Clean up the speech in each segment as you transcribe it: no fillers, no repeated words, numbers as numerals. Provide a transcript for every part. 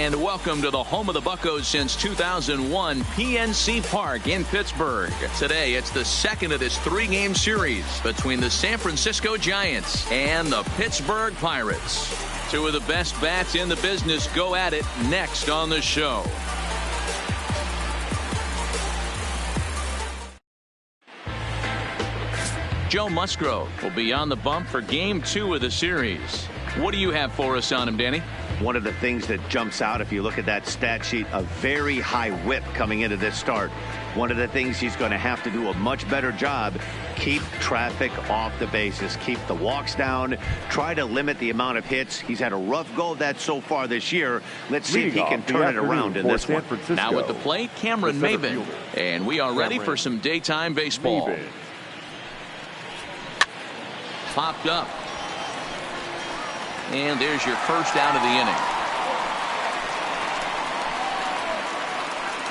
And welcome to the home of the Buccos since 2001, PNC Park in Pittsburgh. Today, it's the second of this three-game series between the San Francisco Giants and the Pittsburgh Pirates. Two of the best bats in the business go at it next on the show. Joe Musgrove will be on the bump for Game 2 of the series. What do you have for us on him, Danny? One of the things that jumps out, if you look at that stat sheet, a very high whip coming into this start. One of the things he's going to have to do a much better job, keep traffic off the bases, keep the walks down, try to limit the amount of hits. He's had a rough go of that so far this year. Let's see if he can turn it around in this one. Now at the plate, Cameron Maybin. And we are ready for some daytime baseball. Popped up. And there's your first out of the inning.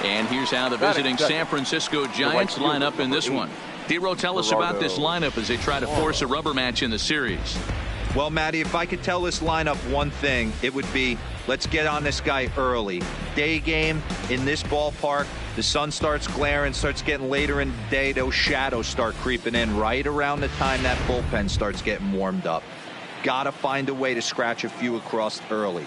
And here's how the visiting San Francisco Giants line up in this one. Dero, tell us about this lineup as they try to force a rubber match in the series. Well, Matty, if I could tell this lineup one thing, it would be let's get on this guy early. Day game in this ballpark. The sun starts glaring, starts getting later in the day. Those shadows start creeping in right around the time that bullpen starts getting warmed up. Got to find a way to scratch a few across early.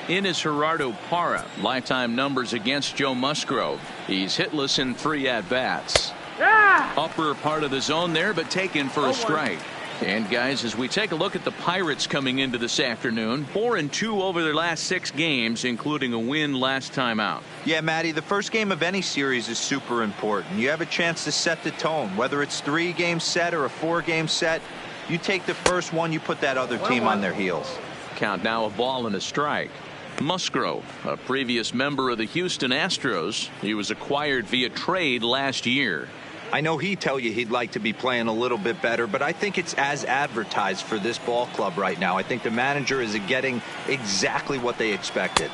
In is Gerardo Parra. Lifetime numbers against Joe Musgrove. He's hitless in 3 at-bats. Upper part of the zone there, but taken for a strike. And guys, as we take a look at the Pirates coming into this afternoon, 4-2 over their last 6 games, including a win last time out. Yeah, Matty, the first game of any series is super important. You have a chance to set the tone, whether it's 3-game set or a 4-game set. You take the first one, you put that other team on their heels. Count now, a ball and a strike. Musgrove, a previous member of the Houston Astros. He was acquired via trade last year. I know he'd tell you he'd like to be playing a little bit better, but I think it's as advertised for this ball club right now. I think the manager is getting exactly what they expected.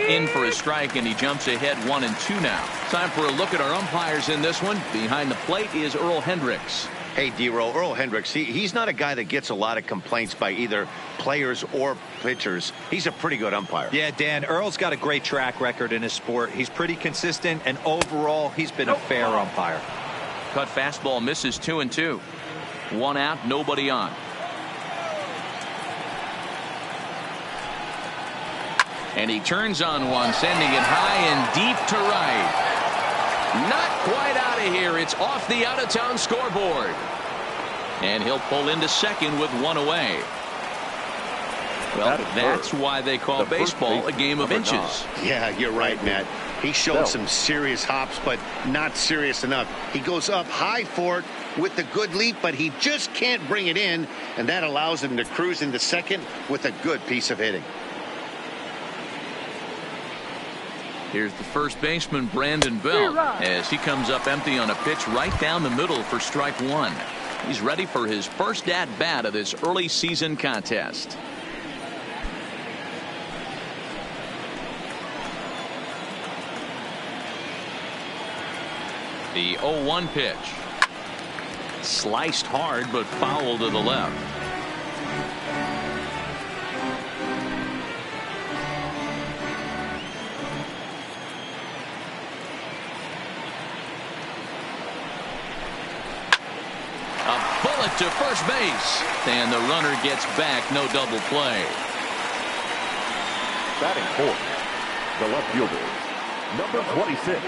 In for a strike, and he jumps ahead 1-2 now. Time for a look at our umpires in this one. Behind the plate is Earl Hendricks. Hey, Dero, Earl Hendricks, he's not a guy that gets a lot of complaints by either players or pitchers. He's a pretty good umpire. Yeah, Dan, Earl's got a great track record in his sport. He's pretty consistent, and overall, he's been a fair umpire. Cut fastball misses 2-2. 1 out, nobody on. And he turns on one, sending it high and deep to right. Not quite out of here. It's off the out-of-town scoreboard. And he'll pull into second with 1 away. Well, that's why they call baseball a game of inches. Yeah, you're right, Matt. He showed some serious hops, but not serious enough. He goes up high for it with the good leap, but he just can't bring it in, and that allows him to cruise into second with a good piece of hitting. Here's the first baseman, Brandon Belt, as he comes up empty on a pitch right down the middle for strike 1. He's ready for his first at-bat of this early season contest. The 0-1 pitch. Sliced hard, but foul to the left. A bullet to first base. And the runner gets back. No double play. Batting fourth, the left fielder, number 26.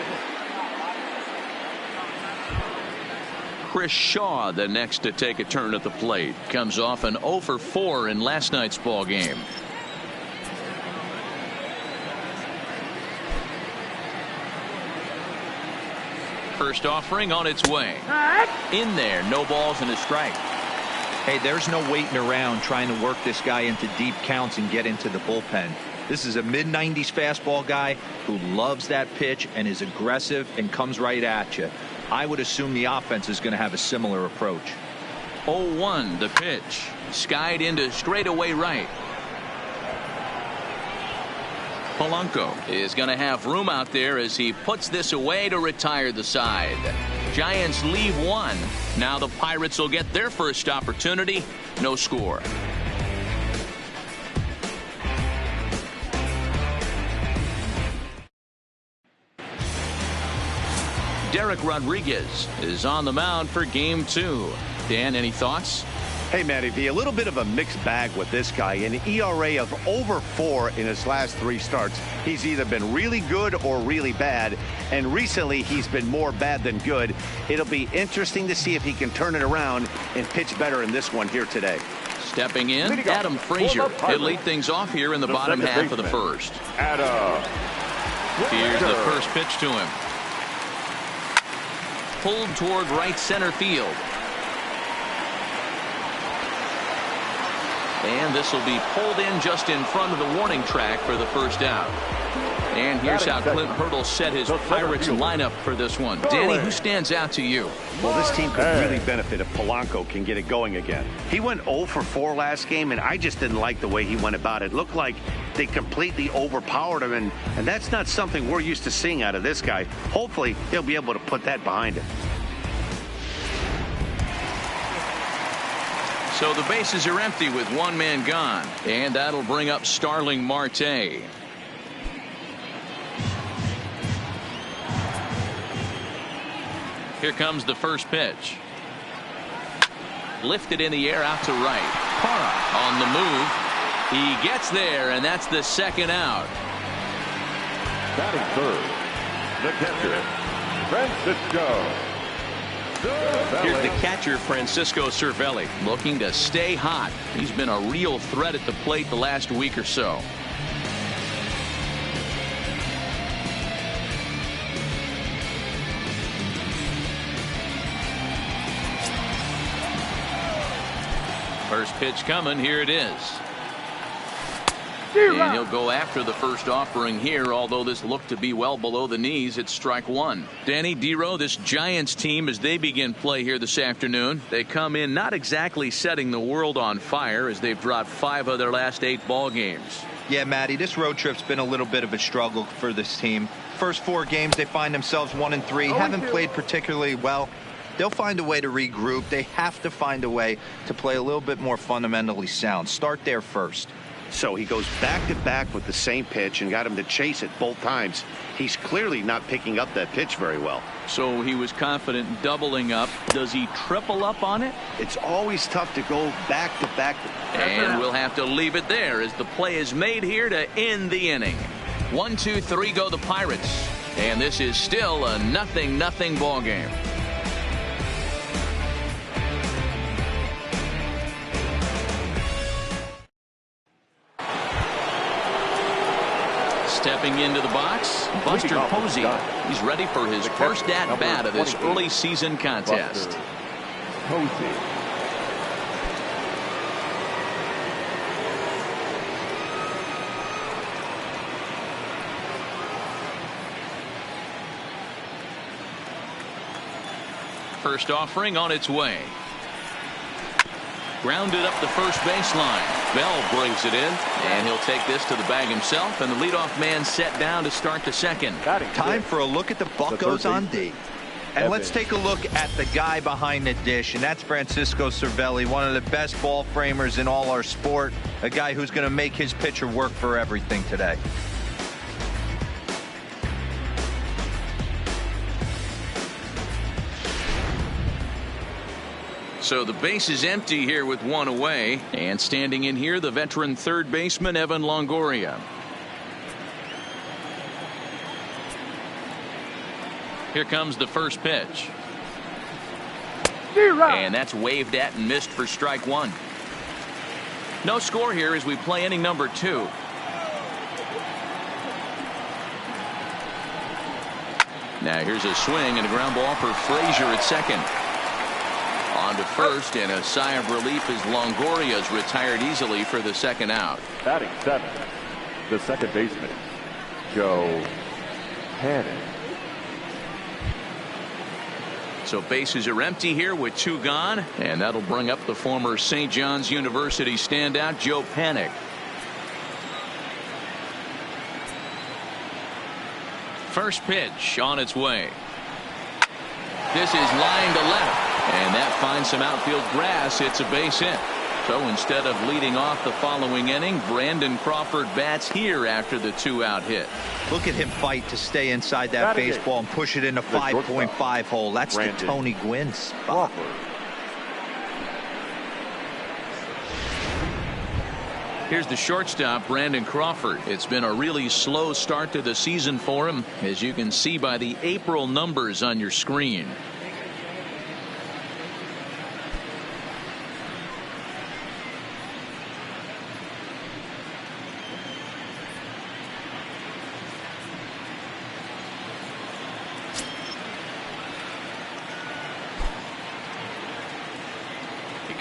Chris Shaw, the next to take a turn at the plate, comes off an 0 for 4 in last night's ball game. First offering on its way. In there, no balls and a strike. Hey, there's no waiting around trying to work this guy into deep counts and get into the bullpen. This is a mid-90s fastball guy who loves that pitch and is aggressive and comes right at you. I would assume the offense is going to have a similar approach. 0-1 the pitch. Skied into straightaway right. Polanco is going to have room out there as he puts this away to retire the side. Giants leave 1. Now the Pirates will get their first opportunity. No score. Derek Rodriguez is on the mound for game 2. Dan, any thoughts? Hey, Matty V, a little bit of a mixed bag with this guy. An ERA of over 4 in his last 3 starts. He's either been really good or really bad, and recently he's been more bad than good. It'll be interesting to see if he can turn it around and pitch better in this one here today. Stepping in, Adam Frazier. He'll lead things off here in the bottom half of the first. Here's the first pitch to him. Pulled toward right center field. And this will be pulled in just in front of the warning track for the first out. And here's how Clint Hurdle set his Pirates lineup for this one. Danny, who stands out to you? Well, this team could really benefit if Polanco can get it going again. He went 0 for 4 last game, and I just didn't like the way he went about it. It looked like they completely overpowered him, and that's not something we're used to seeing out of this guy. Hopefully, he'll be able to put that behind him. So the bases are empty with one man gone, and that'll bring up Starling Marte. Here comes the first pitch. Lifted in the air out to right. Parra on the move. He gets there, and that's the second out. Batting third, the catcher, Francisco. Here's the catcher, Francisco Cervelli, looking to stay hot. He's been a real threat at the plate the last week or so. First pitch coming. Here it is. And he'll go after the first offering here, although this looked to be well below the knees. It's strike one. Danny Dero, this Giants team, as they begin play here this afternoon, they come in not exactly setting the world on fire as they've dropped 5 of their last 8 ball games. Yeah, Matty, this road trip's been a little bit of a struggle for this team. First 4 games, they find themselves 1-3, haven't played particularly well. They'll find a way to regroup. They have to find a way to play a little bit more fundamentally sound. Start there first. So he goes back-to-back with the same pitch and got him to chase it both times. He's clearly not picking up that pitch very well. So he was confident doubling up. Does he triple up on it? It's always tough to go back-to-back. And we'll have to leave it there as the play is made here to end the inning. 1, 2, 3 go the Pirates. And this is still a 0-0 ball game. Stepping into the box, Buster Posey. He's ready for his first at-bat of this early season contest. Posey. First offering on its way. Grounded up the first baseline. Bell brings it in, and he'll take this to the bag himself, and the leadoff man set down to start the second. Time for a look at the Buccos on D. And let's take a look at the guy behind the dish, and that's Francisco Cervelli, one of the best ball framers in all our sport, a guy who's going to make his pitcher work for everything today. So the base is empty here with 1 away, and standing in here, the veteran third baseman Evan Longoria. Here comes the first pitch. And that's waved at and missed for strike 1. No score here as we play inning number 2. Now here's a swing and a ground ball for Frazier at second. On to first, and a sigh of relief as Longoria's retired easily for the second out. Batting 7, the second baseman, Joe Panik. So bases are empty here with 2 gone, and that'll bring up the former St. John's University standout Joe Panik. First pitch on its way. This is line to left, and that finds some outfield grass. It's a base hit. So instead of leading off the following inning, Brandon Crawford bats here after the 2-out hit. Look at him fight to stay inside that baseball and push it in a 5.5 hole. That's the Tony Gwynn spot. Here's the shortstop, Brandon Crawford. It's been a really slow start to the season for him, as you can see by the April numbers on your screen.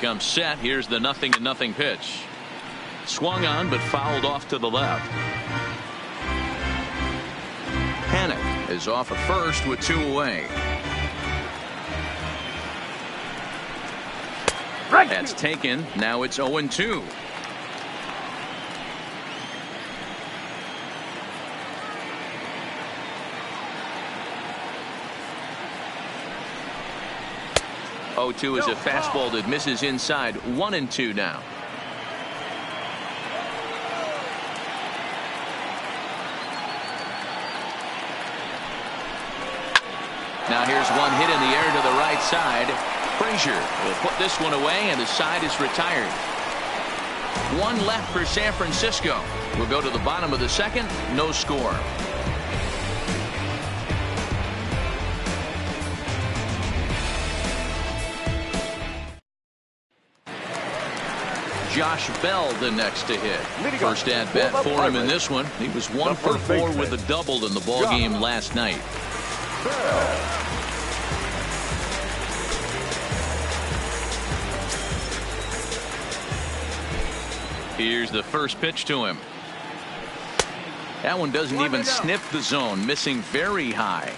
Comes set. Here's the 0-0 pitch. Swung on but fouled off to the left. Panik is off at first with 2 away. That's taken. Now it's 0-2. Oh-2 is a fastball that misses inside. 1-2 now. Now here's one hit in the air to the right side. Frazier will put this one away, and the side is retired. 1 left for San Francisco. We'll go to the bottom of the second. No score. Josh Bell the next to hit. First at bat for him in this one. He was 1 for 4 with a double in the ball game last night. Here's the first pitch to him. That one doesn't even sniff the zone, missing very high.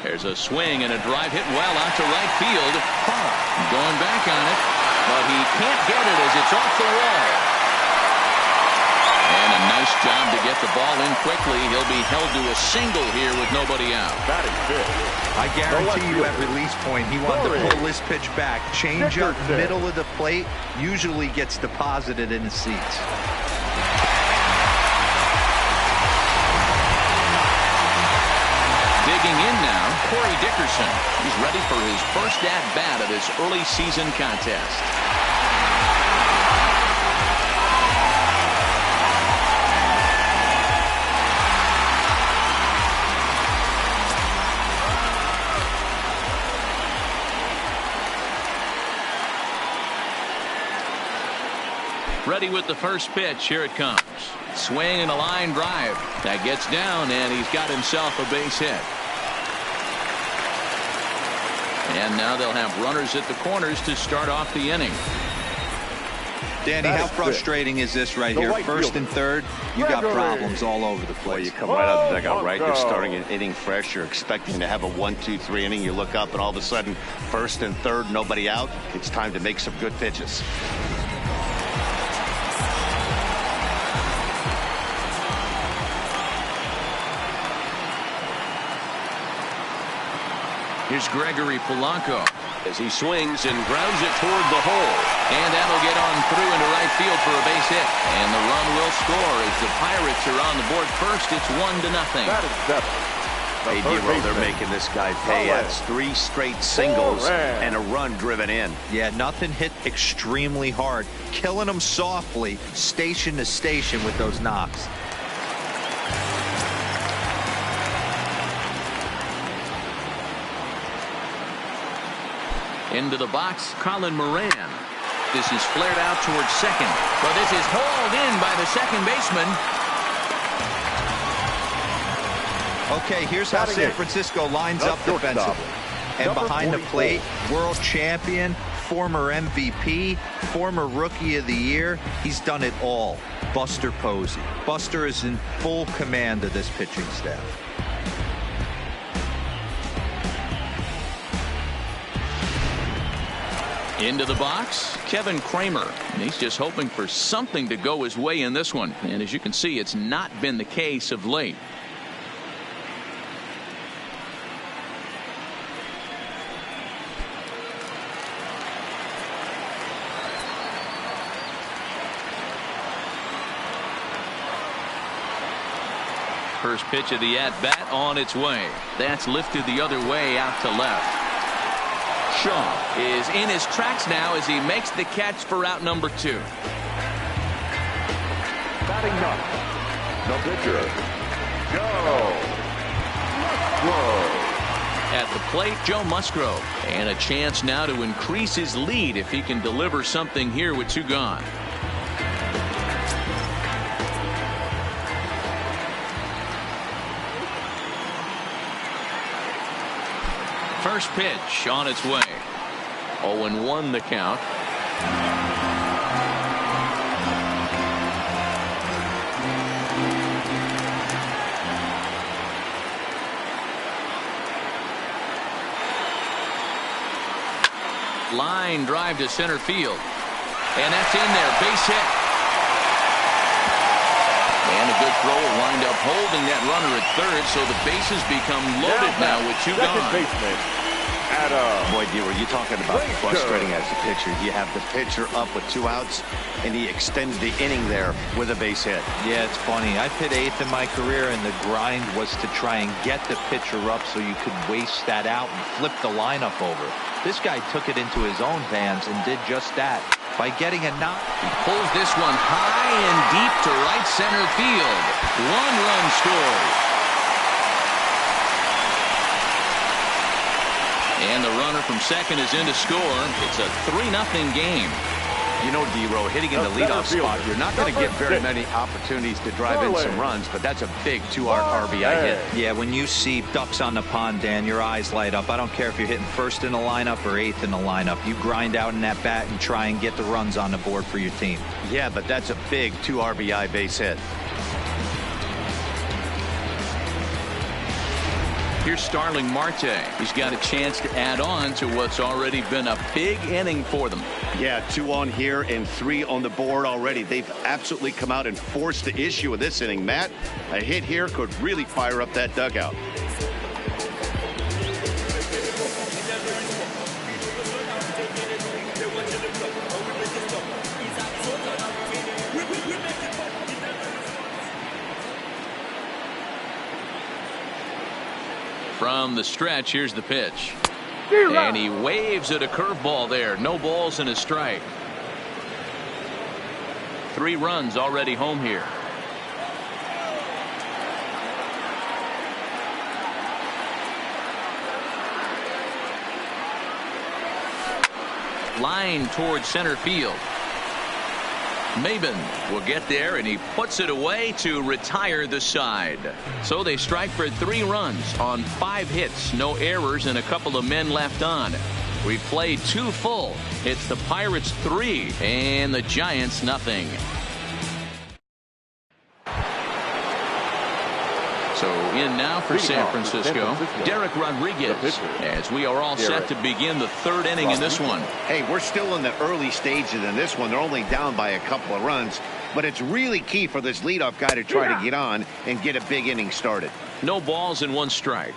There's a swing and a drive hit well out to right field. Going back on it, but he can't get it as it's off the wall. And a nice job to get the ball in quickly. He'll be held to a single here with nobody out. I guarantee you at release point he wanted to pull this pitch back. Change up middle of the plate usually gets deposited in the seats. Digging in now, Corey Dickerson. He's ready for his first at-bat of this early season contest. Ready with the first pitch. Here it comes. Swing and a line drive. That gets down, and he's got himself a base hit. And now they'll have runners at the corners to start off the inning. Danny, how frustrating is this right here? First and third, you got problems all over the place. Well, you come right out of the dugout, right? You're starting an inning fresh. You're expecting to have a 1-2-3 inning. You look up, and all of a sudden, first and third, nobody out. It's time to make some good pitches. Here's Gregory Polanco as he swings and grounds it toward the hole. And that'll get on through into right field for a base hit. And the run will score as the Pirates are on the board first. It's 1-0. Hey, D-Roll, they're making this guy pay. That's 3 straight singles and a run driven in. Yeah, nothing hit extremely hard. Killing them softly, station to station with those knocks. Into the box, Colin Moran. This is flared out towards second. But this is hauled in by the second baseman. Okay, here's how San Francisco lines up defensively. And behind the plate, world champion, former MVP, former Rookie of the Year. He's done it all. Buster Posey. Buster is in full command of this pitching staff. Into the box, Kevin Kramer. And he's just hoping for something to go his way in this one. And as you can see, it's not been the case of late. First pitch of the at-bat on its way. That's lifted the other way out to left. Shaw is in his tracks now as he makes the catch for out number 2. Batting ninth, the pitcher, Joe Musgrove. At the plate, Joe Musgrove. And a chance now to increase his lead if he can deliver something here with 2 gone. First pitch on its way. 0-1 the count. Line drive to center field. And that's in there. Base hit. And a good throw will wind up holding that runner at third, so the bases become loaded now with 2 gone. Baseman, Adam. Boy, D, were you talking about frustrating as a pitcher? You have the pitcher up with 2 outs, and he extends the inning there with a base hit. Yeah, it's funny. I hit 8th in my career, and the grind was to try and get the pitcher up so you could waste that out and flip the lineup over. This guy took it into his own hands and did just that by getting a knock. He pulls this one high and deep to right center field. 1-run scored. And the runner from second is in to score. It's a 3-0 game. You know, D-Row, hitting in the leadoff spot, you're not going to get very many opportunities to drive in some runs, but that's a big 2 RBI hit. Yeah, when you see ducks on the pond, Dan, your eyes light up. I don't care if you're hitting first in the lineup or 8th in the lineup. You grind out in that bat and try and get the runs on the board for your team. Yeah, but that's a big 2 RBI base hit. Here's Starling Marte. He's got a chance to add on to what's already been a big inning for them. Yeah, 2 on here and 3 on the board already. They've absolutely come out and forced the issue of this inning. Matt, a hit here could really fire up that dugout. From the stretch, here's the pitch. And he waves at a curveball there. No balls and a strike. 3 runs already home here. Line towards center field. Maben will get there, and he puts it away to retire the side. So they strike for 3 runs on 5 hits, no errors, and a couple of men left on. We've played 2 full. It's the Pirates 3 and the Giants nothing. So in now for San Francisco, Derek Rodriguez, as we are all set to begin the 3rd inning in this one. Hey, we're still in the early stages in this one. They're only down by a couple of runs, but it's really key for this leadoff guy to try to get on and get a big inning started. No balls and 1 strike.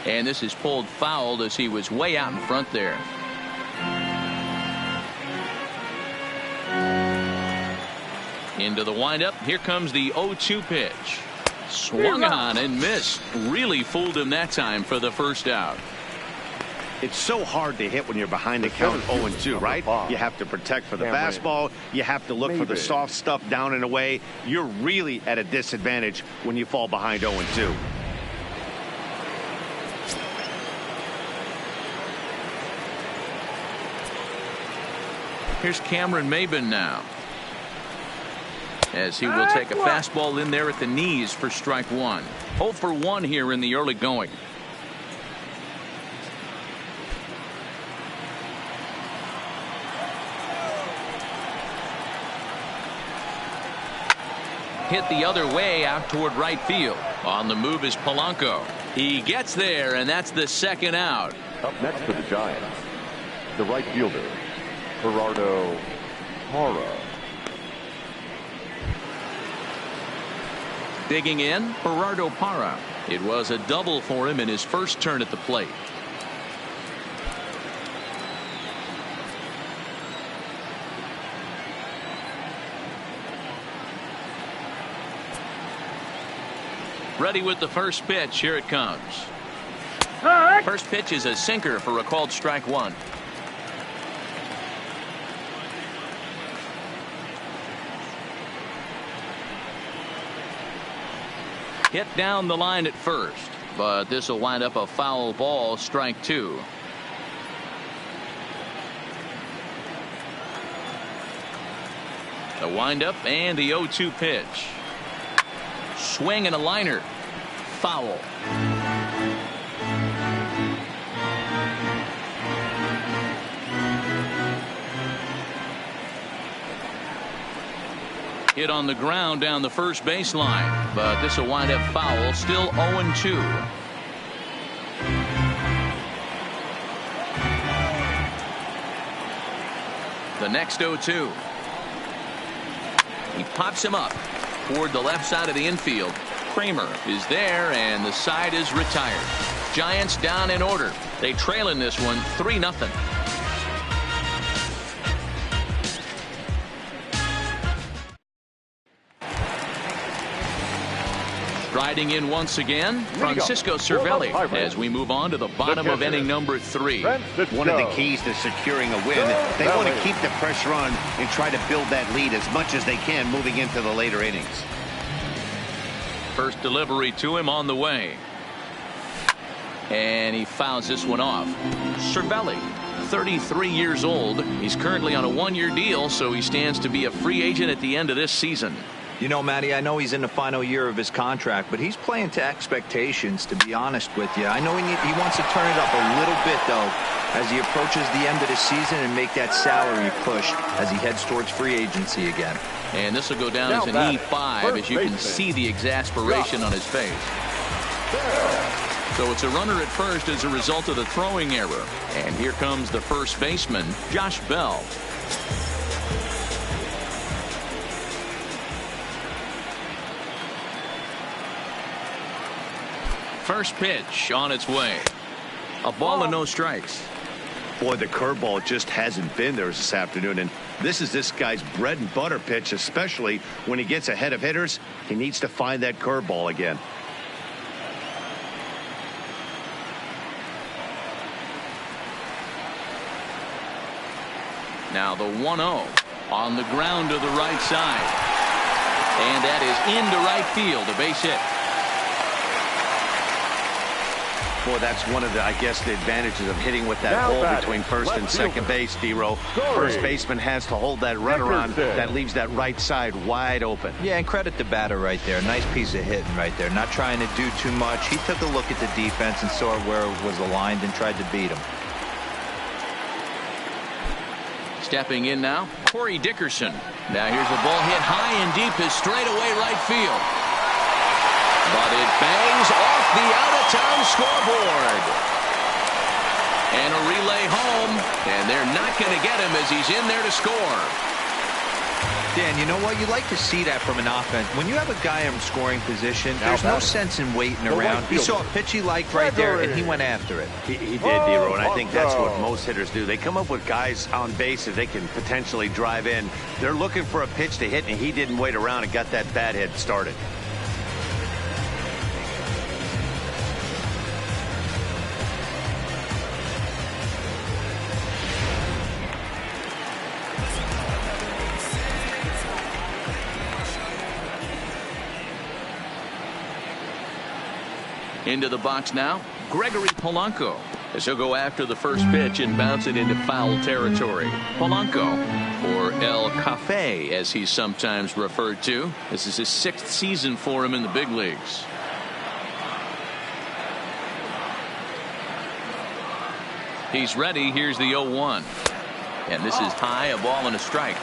And this is pulled foul as he was way out in front there. Into the windup. Here comes the 0-2 pitch. Swung on and missed. Really fooled him that time for the first out. It's so hard to hit when you're behind the count 0-2, right? You have to protect for the fastball. You have to look for the soft stuff down and away. You're really at a disadvantage when you fall behind 0-2. Here's Cameron Maben now, as he will take a fastball in there at the knees for strike 1. 0 for 1 here in the early going. Hit the other way out toward right field. On the move is Polanco. He gets there, and that's the 2nd out. Up next for the Giants, the right fielder, Gerardo Parra. Digging in, Gerardo Parra. It was a double for him in his first turn at the plate. Ready with the first pitch. Here it comes. First pitch is a sinker for a called strike one. Hit down the line at first, but this will wind up a foul ball, strike two. The windup and the 0-2 pitch. Swing and a liner. Foul. Hit on the ground down the first baseline, but this will wind up foul. Still 0-2. The next 0-2. He pops him up toward the left side of the infield. Kramer is there, and the side is retired. Giants down in order. They trail in this one 3-0. Riding in once again, Francisco Cervelli, as we move on to the bottom of inning number 3. One of the keys to securing a win, they want to keep the pressure on and try to build that lead as much as they can moving into the later innings. First delivery to him on the way. And he fouls this one off. Cervelli, 33 years old. He's currently on a one-year deal, so he stands to be a free agent at the end of this season. You know, Matty, I know he's in the final year of his contract, but he's playing to expectations, to be honest with you. I know he wants to turn it up a little bit, though, as he approaches the end of the season and make that salary push as he heads towards free agency again. And this will go down as an E5, as you can see the exasperation on his face. So it's a runner at first as a result of the throwing error. And here comes the first baseman, Josh Bell. First pitch on its way. A ball and no strikes. Boy, the curveball just hasn't been there this afternoon, and this is this guy's bread and butter pitch, especially when he gets ahead of hitters. He needs to find that curveball again. Now the 1-0 on the ground to the right side. And that is into right field, a base hit. Boy, that's one of the, I guess, the advantages of hitting with that hole between first and second base, D-Row. First baseman has to hold that runner on. That leaves that right side wide open. Yeah, and credit the batter right there. Nice piece of hitting right there. Not trying to do too much. He took a look at the defense and saw where it was aligned and tried to beat him. Stepping in now, Corey Dickerson. Now here's a ball hit high and deep to straightaway right field. But it bangs off the out-of-town scoreboard. And a relay home, and they're not going to get him as he's in there to score. Dan, you know what? You like to see that from an offense. When you have a guy in scoring position, there's no sense in waiting around. He saw a pitch he liked right there, and he went after it. He did, D-Row, and I think that's what most hitters do. They come up with guys on base that they can potentially drive in. They're looking for a pitch to hit, and he didn't wait around and got that bat hit started. Into the box now, Gregory Polanco, as he'll go after the first pitch and bounce it into foul territory. Polanco, or El Cafe, as he's sometimes referred to. This is his 6th season for him in the big leagues. He's ready. Here's the 0-1. And this is high, a ball and a strike.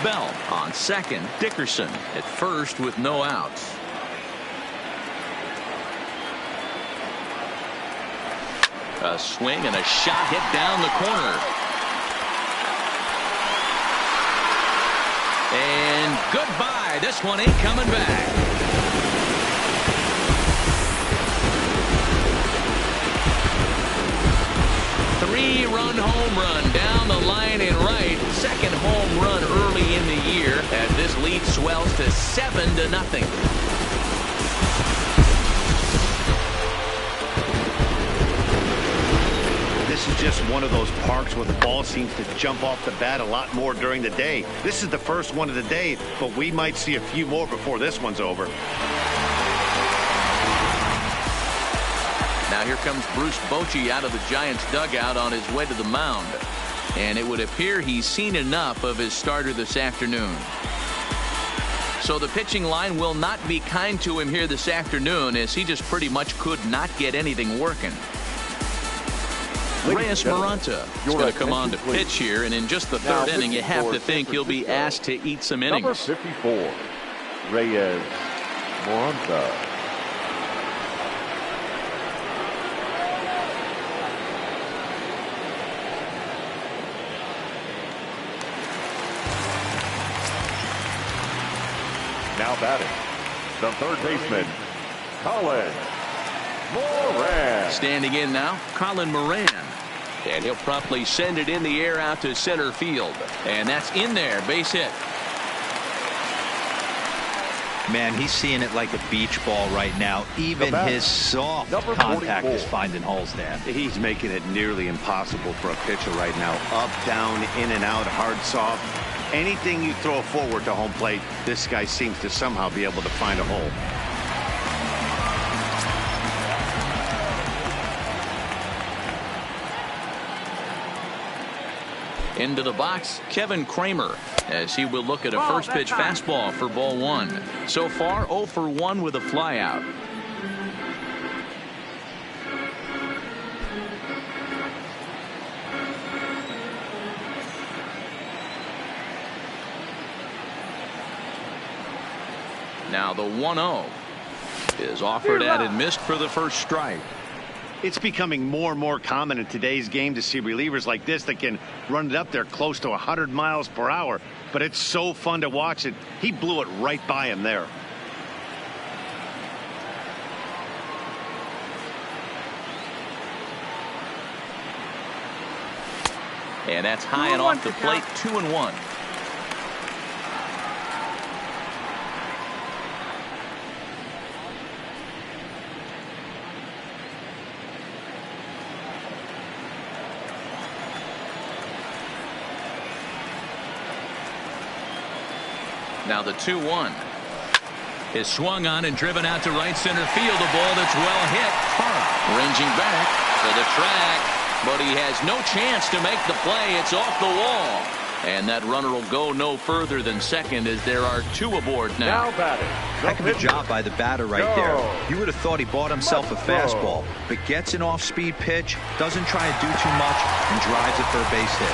Bell on second, Dickerson at first with no outs. A swing and a shot hit down the corner. And Goodbye. This one ain't coming back. Three-run home run down the line and right. Second home run early in the year as this lead swells to 7-0. This is just one of those parks where the ball seems to jump off the bat a lot more during the day. This is the first one of the day, but we might see a few more before this one's over. Now here comes Bruce Bochy out of the Giants dugout on his way to the mound. And it would appear he's seen enough of his starter this afternoon. So the pitching line will not be kind to him here this afternoon, as he just pretty much could not get anything working. Reyes Moronta is going to come on to pitch here, and in just the third inning, you have to think he'll be asked to eat some innings. Number 54, Reyes Moronta. Now batting, the third baseman, Colin Moran. Standing in now, Colin Moran. And he'll promptly send it in the air out to center field. And that's in there, base hit. Man, he's seeing it like a beach ball right now. Even his soft contact is finding holes there. He's making it nearly impossible for a pitcher right now. Up, down, in and out, hard, soft. Anything you throw forward to home plate, this guy seems to somehow be able to find a hole. Into the box, Kevin Kramer, as he will look at a first pitch fastball for ball one. So far 0 for 1 with a flyout. Now the 1-0 is offered at and missed for the first strike. It's becoming more and more common in today's game to see relievers like this that can run it up there close to 100 miles per hour. But it's so fun to watch it. He blew it right by him there. And that's high and off the plate, 2-1. Now the 2-1 is swung on and driven out to right center field. A ball that's well hit. Parra ranging back for the track, but he has no chance to make the play. It's off the wall, and that runner will go no further than second, as there are two aboard now. Heck of a job by the batter right there. You would have thought he bought himself a fastball, but gets an off-speed pitch, doesn't try to do too much, and drives it for a base hit.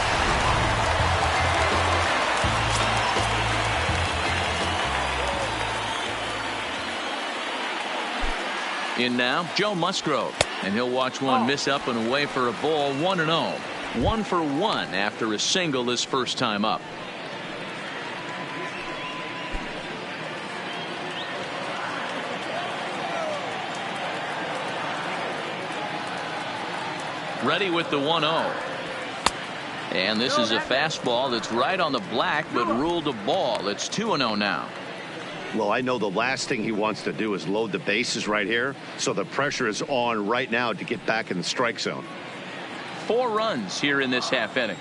In now, Joe Musgrove, and he'll watch one miss up and away for a ball. 1-0. 1 for 1 after a single his first time up. Ready with the 1-0. And this is a fastball that's right on the black, but ruled a ball. It's 2-0 now. Well, I know the last thing he wants to do is load the bases right here, so the pressure is on right now to get back in the strike zone. 4 runs here in this half inning.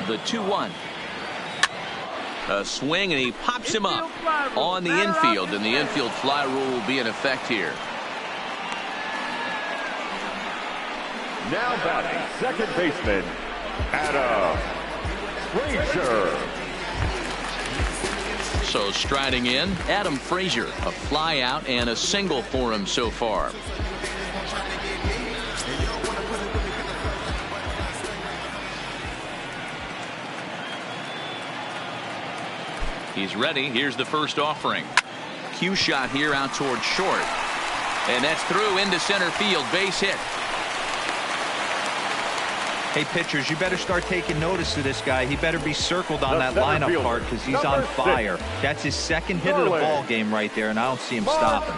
The 2-1. A swing, and he pops him up on the infield, and the infield fly rule will be in effect here. Now batting, second baseman, Adam Frazier. So striding in, Adam Frazier, a fly out and a single for him so far. He's ready. Here's the first offering. Cue shot here out toward short. And that's through into center field. Base hit. Hey, pitchers, you better start taking notice of this guy. He better be circled on that lineup card because he's on fire. That's his second hit of the ball game right there, and I don't see him stopping.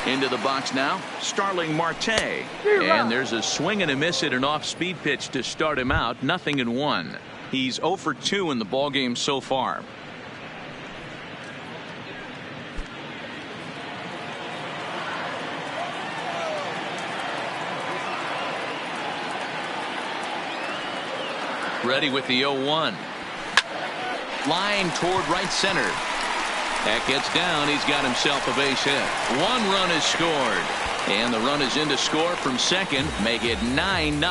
Into the box now, Starling Marte. And there's a swing and a miss at an off-speed pitch to start him out. 0-1. He's 0 for 2 in the ballgame so far. Ready with the 0-1. Line toward right center. That gets down. He's got himself a base hit. 1 run is scored. And the run is in to score from second. Make it 9-0.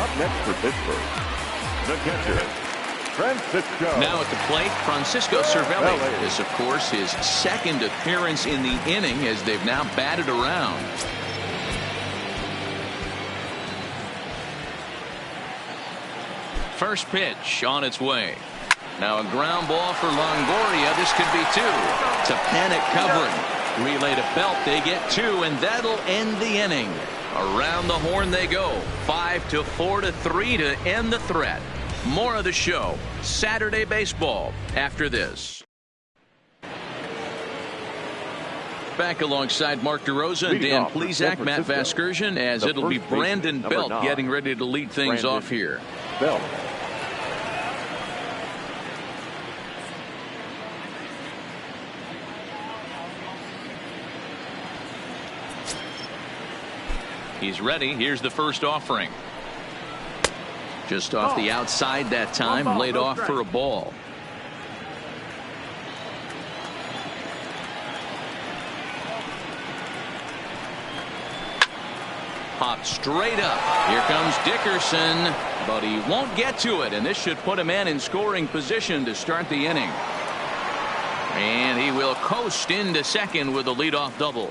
Up next for Pittsburgh, the catcher, Francisco. Now at the plate, Francisco Cervelli. This, of course, his second appearance in the inning as they've now batted around. First pitch on its way. Now a ground ball for Longoria. This could be 2. To panic covering. Relay to Belt. They get 2, and that'll end the inning. Around the horn they go. 5-4-3 to end the threat. More of the show. Saturday baseball after this. Back alongside Mark DeRosa and Dan Plesac, Matt Vasgersian, as it'll be Brandon Belt getting ready to lead things off here. Belt. He's ready. Here's the first offering. Just off the outside that time. Laid off for a ball. Popped straight up. Here comes Dickerson, but he won't get to it, and this should put a man in scoring position to start the inning. And he will coast into second with a leadoff double.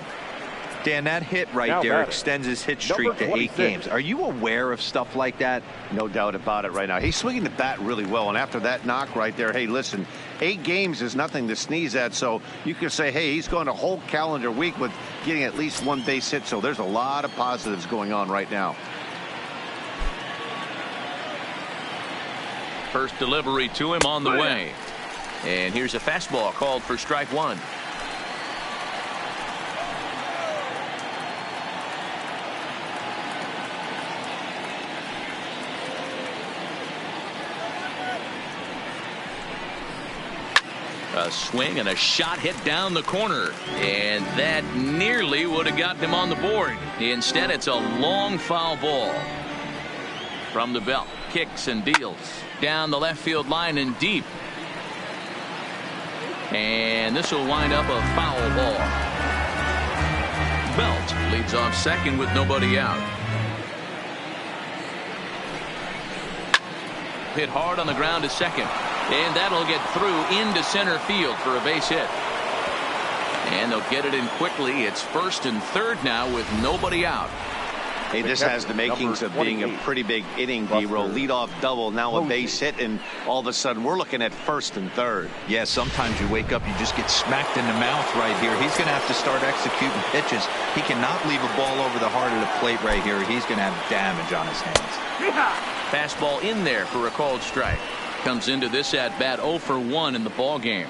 Dan, that hit right there extends his hit streak to 8 games. Are you aware of stuff like that? No doubt about it right now. He's swinging the bat really well, and after that knock right there, hey, listen, 8 games is nothing to sneeze at, so you can say, hey, he's going a whole calendar week with getting at least 1 base hit, so there's a lot of positives going on right now. First delivery to him on the way. And here's a fastball called for strike 1. A swing and a shot hit down the corner, and that nearly would have gotten him on the board. Instead, it's a long foul ball. From the Belt, kicks and deals down the left field line and deep. And this will wind up a foul ball. Belt leads off second with nobody out. Hit hard on the ground to second. And that'll get through into center field for a base hit. And they'll get it in quickly. It's first and third now with nobody out. Hey, this has the makings of being a pretty big inning, D-Roll. Leadoff double, now a base hit, and all of a sudden we're looking at first and third. Yeah, sometimes you wake up, you just get smacked in the mouth right here. He's going to have to start executing pitches. He cannot leave a ball over the heart of the plate right here. He's going to have damage on his hands. Fastball in there for a called strike. Comes into this at bat 0 for 1 in the ball game.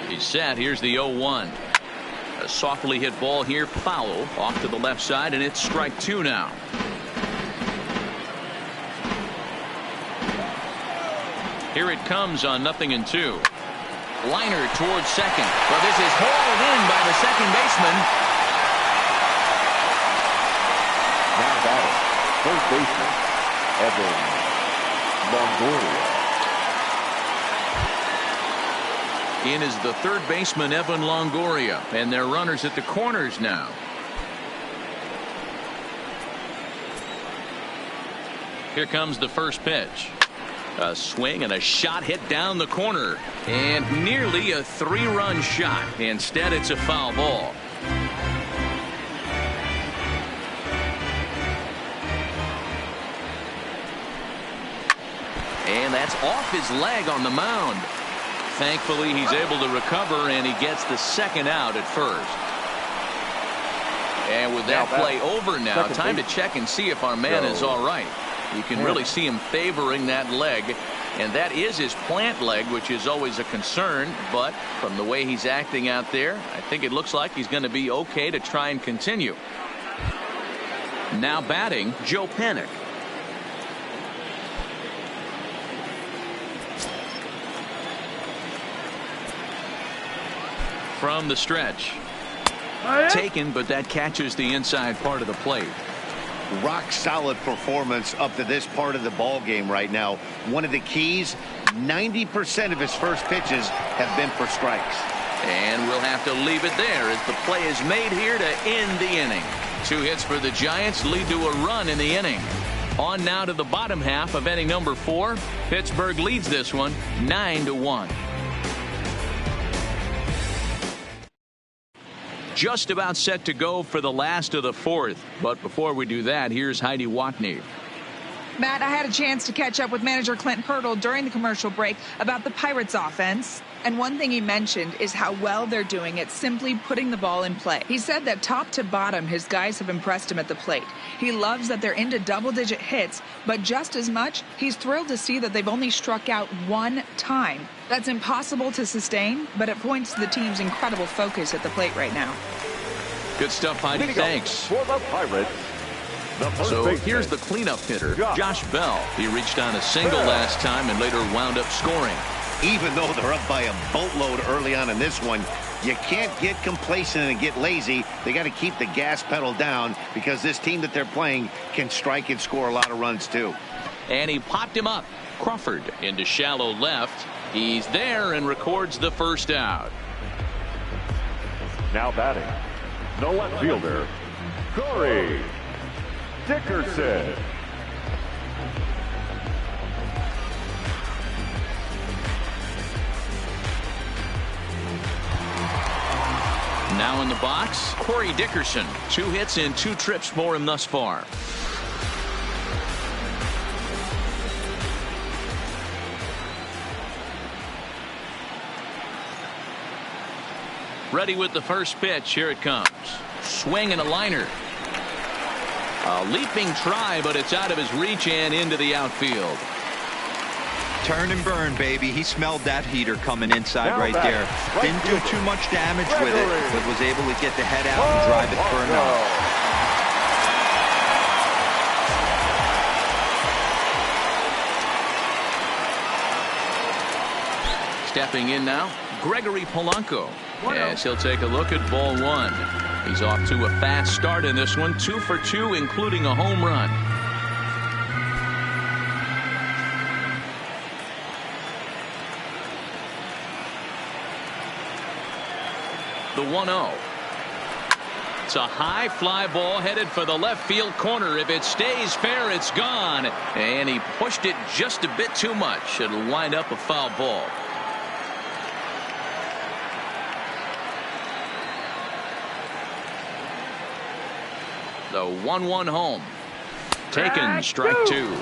He's set. Here's the 0-1. A softly hit ball here, foul off to the left side, and it's strike 2 now. Here it comes on 0-2. Liner towards second, but this is hauled in by the second baseman. Now batting, third baseman, Evan Longoria. In is the third baseman, Evan Longoria, and they're runners at the corners now. Here comes the first pitch. A swing and a shot hit down the corner, and nearly a 3-run shot. Instead, it's a foul ball. And that's off his leg on the mound. Thankfully, he's able to recover, and he gets the second out at first. And with that play over now, time to check and see if our man is all right. You can really see him favoring that leg, and that is his plant leg, which is always a concern. But from the way he's acting out there, I think it looks like he's going to be okay to try and continue. Now batting, Joe Panik. From the stretch. Taken, but that catches the inside part of the plate. Rock solid performance up to this part of the ball game right now. One of the keys, 90% of his first pitches have been for strikes. And we'll have to leave it there as the play is made here to end the inning. 2 hits for the Giants lead to a run in the inning. On now to the bottom half of inning number 4. Pittsburgh leads this one 9-1. Just about set to go for the last of the 4th. But before we do that, here's Heidi Watney. Matt, I had a chance to catch up with manager Clint Hurdle during the commercial break about the Pirates offense. And one thing he mentioned is how well they're doing at simply putting the ball in play. He said that top to bottom, his guys have impressed him at the plate. He loves that they're into double-digit hits, but just as much, he's thrilled to see that they've only struck out 1 time. That's impossible to sustain, but it points to the team's incredible focus at the plate right now. Good stuff, Heidi. Thanks. For the Pirates, so here's the cleanup hitter, Josh Bell. He reached on a single last time and later wound up scoring. Even though they're up by a boatload early on in this one, you can't get complacent and get lazy. They got to keep the gas pedal down because this team that they're playing can strike and score a lot of runs too. And he popped him up. Crawford into shallow left. He's there and records the first out. now batting, the left fielder, Corey Dickerson. Now in the box, Corey Dickerson. 2 hits and 2 trips for him thus far. Ready with the first pitch. Here it comes. Swing and a liner. A leaping try, but it's out of his reach and into the outfield. Turn and burn, baby. He smelled that heater coming inside right there. Didn't do too much damage with it, but was able to get the head out and drive it for a knock. Stepping in now, Gregory Polanco. As he'll take a look at ball 1. He's off to a fast start in this one, 2 for 2, including a home run. The 1-0. It's a high fly ball headed for the left field corner. If it stays fair, it's gone. And he pushed it just a bit too much. It'll wind up a foul ball. The 1-1 home. Taken, strike 2.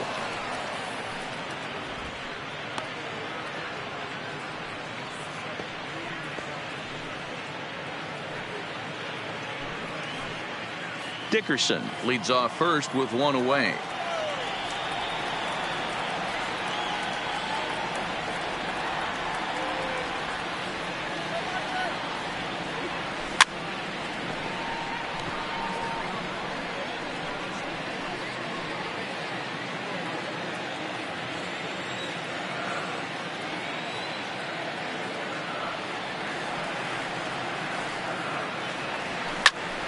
Dickerson leads off first with 1 away.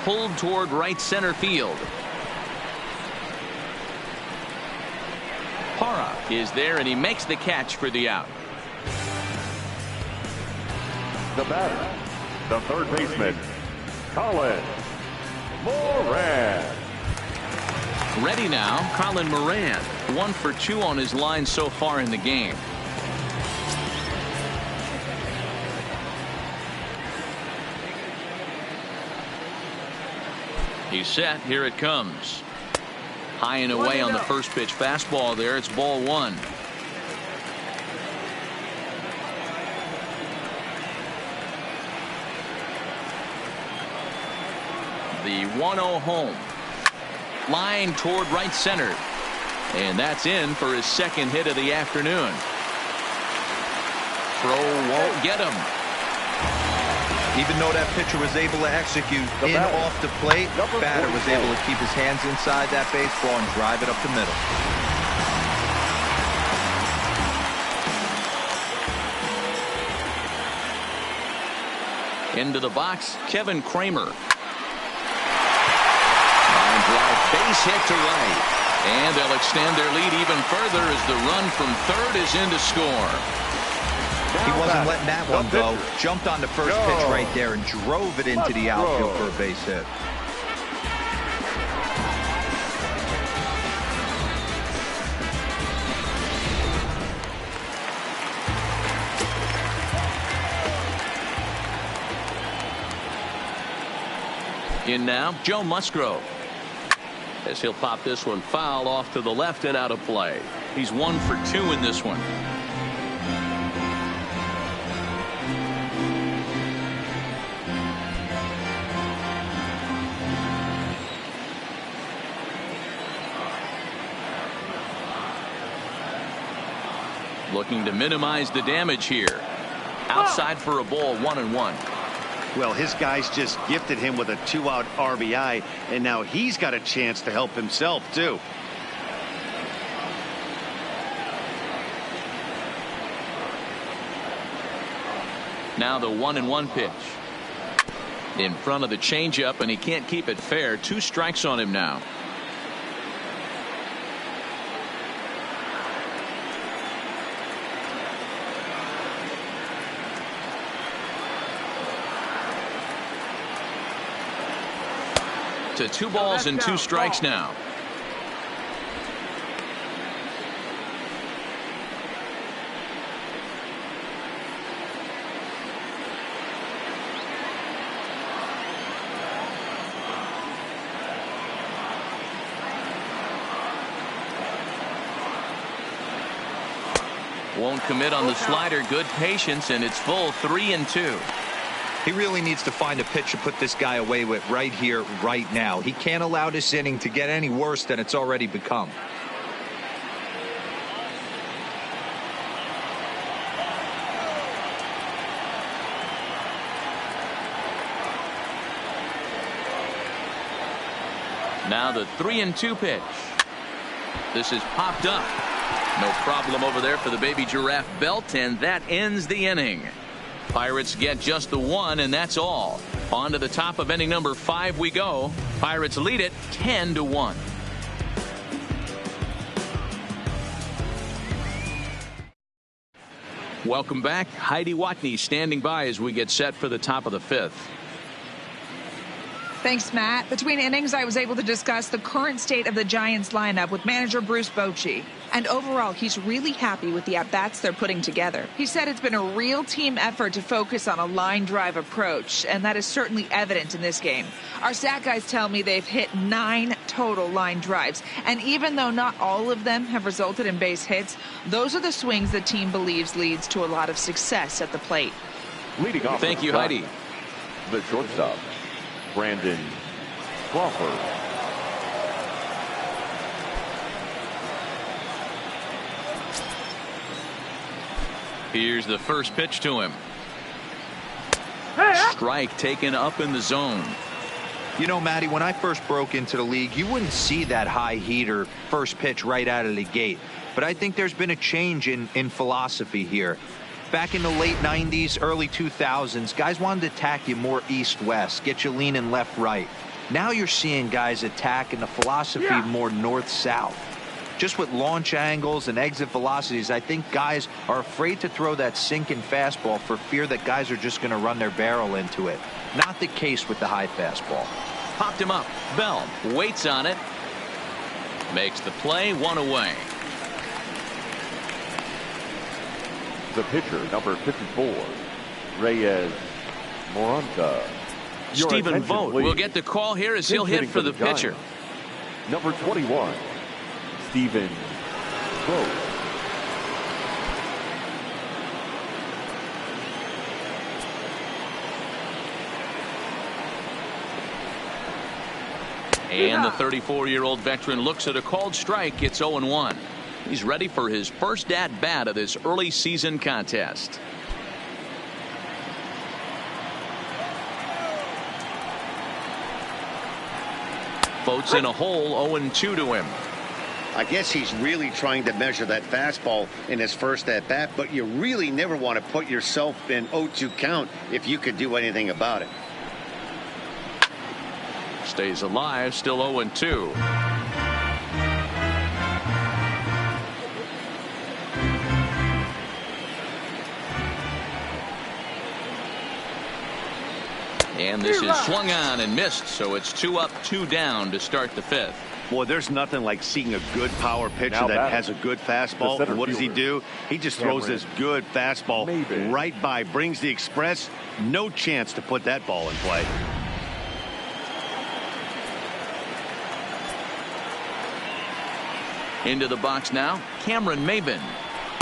Pulled toward right center field. Parra is there and he makes the catch for the out. The batter, the third baseman, Colin Moran. Ready now, Colin Moran. 1 for 2 on his line so far in the game. He's set. Here it comes. High and away on the first pitch fastball there. It's ball 1. The 1-0 home. Line toward right center. And that's in for his second hit of the afternoon. Throw won't get him. Even though that pitcher was able to execute off the plate, batter was able to keep his hands inside that baseball and drive it up the middle. Into the box, Kevin Kramer. Line drive, base hit to right. And they'll extend their lead even further as the run from third is in to score. He wasn't letting that one go. Jumped on the first pitch right there and drove it into the outfield for a base hit. In now, Joe Musgrove. As he'll pop this one foul off to the left and out of play. He's 1 for 2 in this one. Looking to minimize the damage here. Outside for a ball, 1-1. Well, his guys just gifted him with a 2-out RBI, and now he's got a chance to help himself, too. Now the 1-1 pitch. In front of the changeup, and he can't keep it fair. 2 strikes on him now. To 2 balls and 2 strikes now. Won't commit on the slider. Good patience, and it's full 3-2. He really needs to find a pitch to put this guy away with right here, right now. He can't allow this inning to get any worse than it's already become. Now the 3-2 pitch. This is popped up. No problem over there for the baby giraffe belt, and that ends the inning. Pirates get just the 1, and that's all. On to the top of inning number 5 we go. Pirates lead it 10-1. Welcome back. Heidi Watney standing by as we get set for the top of the 5th. Thanks, Matt. Between innings, I was able to discuss the current state of the Giants lineup with manager Bruce Bochy. And overall, he's really happy with the at-bats they're putting together. He said it's been a real team effort to focus on a line drive approach, and that is certainly evident in this game. Our stat guys tell me they've hit 9 total line drives, and even though not all of them have resulted in base hits, those are the swings the team believes leads to a lot of success at the plate. Leading off. Thank you, Heidi. The shortstop, Brandon Crawford. Here's the first pitch to him. Strike taken up in the zone. You know, Matty, when I first broke into the league, you wouldn't see that high heater first pitch right out of the gate. But I think there's been a change in philosophy here. Back in the late 90s, early 2000s, guys wanted to attack you more east-west, get you leaning left-right. Now you're seeing guys attack in the philosophy more north-south. just with launch angles and exit velocities, I think guys are afraid to throw that sinking fastball for fear that guys are just going to run their barrel into it. Not the case with the high fastball. Popped him up. Bell waits on it. Makes the play, 1 away. The pitcher, number 54, Reyes Moronta. Stephen Vogt will get the call here as he'll hit for the pitcher. Number 21, Stephen Vogt. And the 34-year-old veteran looks at a called strike. It's 0-1. He's ready for his first at-bat of this early season contest. Vogt's in a hole, 0-2 to him. I guess he's really trying to measure that fastball in his first at-bat, but you really never want to put yourself in 0-2 count if you could do anything about it. Stays alive, still 0-2. And this is swung on and missed, so it's 2 up, 2 down to start the 5th. Boy, there's nothing like seeing a good power pitcher that has a good fastball. And what does he do? He just throws this good fastball right by, brings the express. No chance to put that ball in play. Into the box now, Cameron Maybin,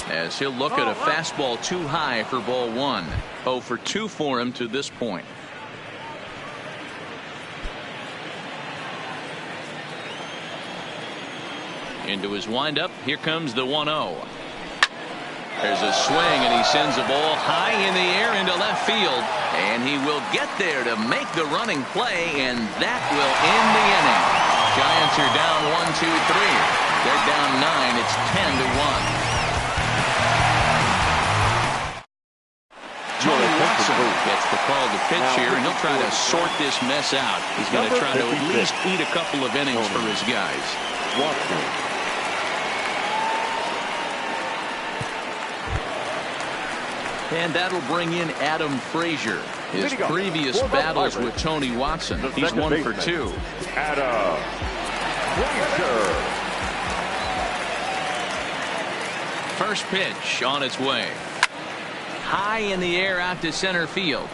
as he'll look at a fastball too high for ball 1. 0 for 2 for him to this point. Into his windup, here comes the 1-0. There's a swing, and he sends a ball high in the air into left field, and he will get there to make the running play, and that will end the inning. Giants are down 1-2-3. They're down 9. It's 10-1. Tony Watson gets the call to pitch here, and he'll try to sort this mess out. He's going to try to at least eat a couple of innings for his guys. Watson. And that'll bring in Adam Frazier. His previous battles with Tony Watson. He's 1 for 2. Adam Frazier. First pitch on its way. High in the air out to center field.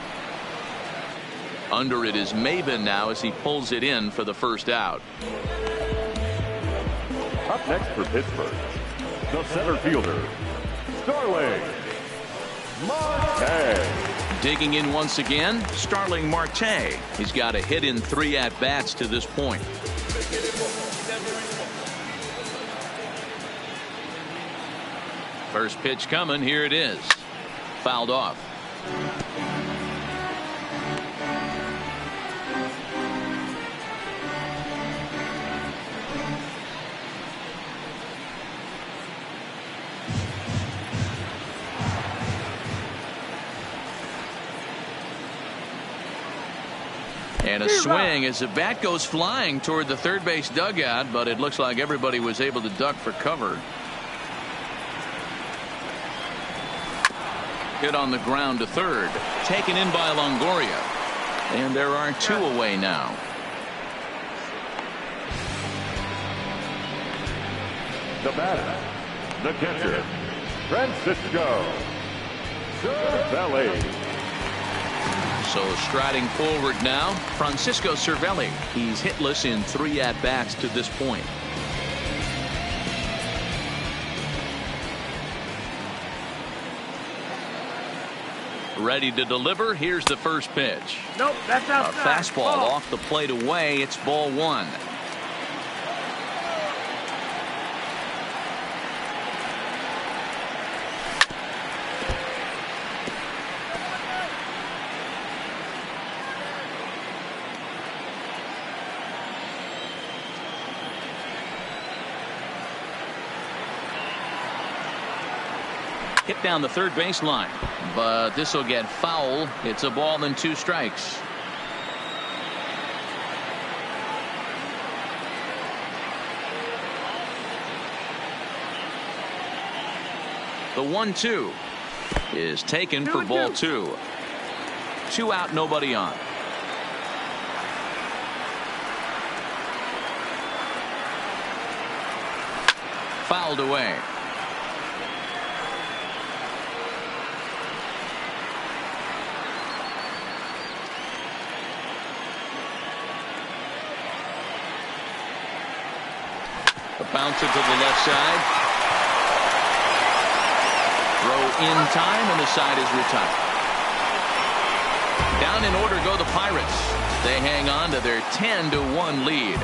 Under it is Maybin now as he pulls it in for the first out. Up next for Pittsburgh, the center fielder, Starling Marte. Digging in once again, Starling Marte. He's got a hit in 3 at-bats to this point. First pitch coming. Here it is. Fouled off. And a swing as the bat goes flying toward the third base dugout, but it looks like everybody was able to duck for cover. Hit on the ground to third, taken in by Longoria, and there are 2 away now. The batter, the catcher, Francisco Cervelli. So striding forward now, Francisco Cervelli. He's hitless in 3 at-bats to this point. Ready to deliver. Here's the first pitch. Nope, that's outside. A fastball off the plate away. It's ball 1. Hit down the third baseline, but this will get foul. It's a ball and 2 strikes. The 1-2 is taken for ball 2. 2 out, nobody on. Fouled away. A bouncer to the left side. Throw in time, and the side is retired. Down in order go the Pirates. They hang on to their 10-1 lead.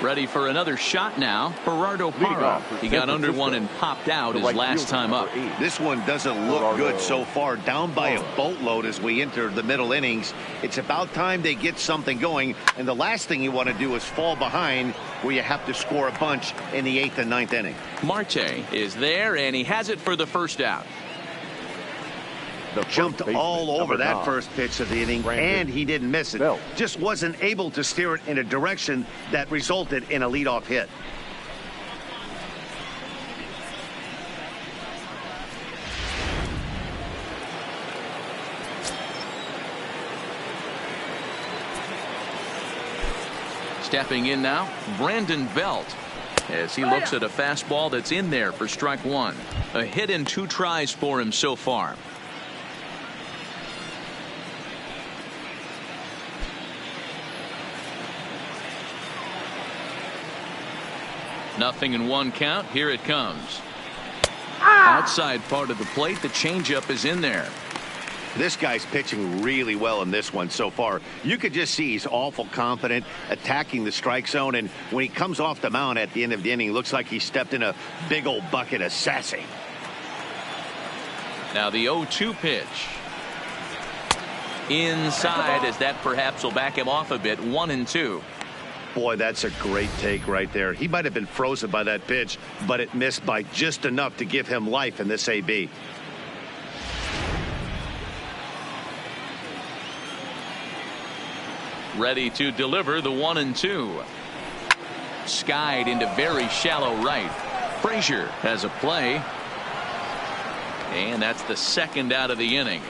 Ready for another shot now. Gerardo Parra. He got under one and popped out his last time up. This one doesn't look good so far. Down by a boatload as we enter the middle innings. It's about time they get something going. And the last thing you want to do is fall behind where you have to score a bunch in the 8th and 9th inning. Marte is there, and he has it for the first out. Jumped all over that first pitch of the inning, and he didn't miss it. Just wasn't able to steer it in a direction that resulted in a leadoff hit. Stepping in now, Brandon Belt, as he looks at a fastball that's in there for strike 1. A hit in 2 tries for him so far. Nothing in 1 count. Here it comes. Outside part of the plate. The changeup is in there. This guy's pitching really well in this one so far. You could just see he's awful confident attacking the strike zone, and when he comes off the mound at the end of the inning, looks like he stepped in a big old bucket of sassy. Now the 0-2 pitch. Inside, as that perhaps will back him off a bit. 1-2. Boy, that's a great take right there. He might have been frozen by that pitch, but it missed by just enough to give him life in this AB. Ready to deliver the 1-2. Skied into very shallow right. Frazier has a play. And that's the second out of the inning.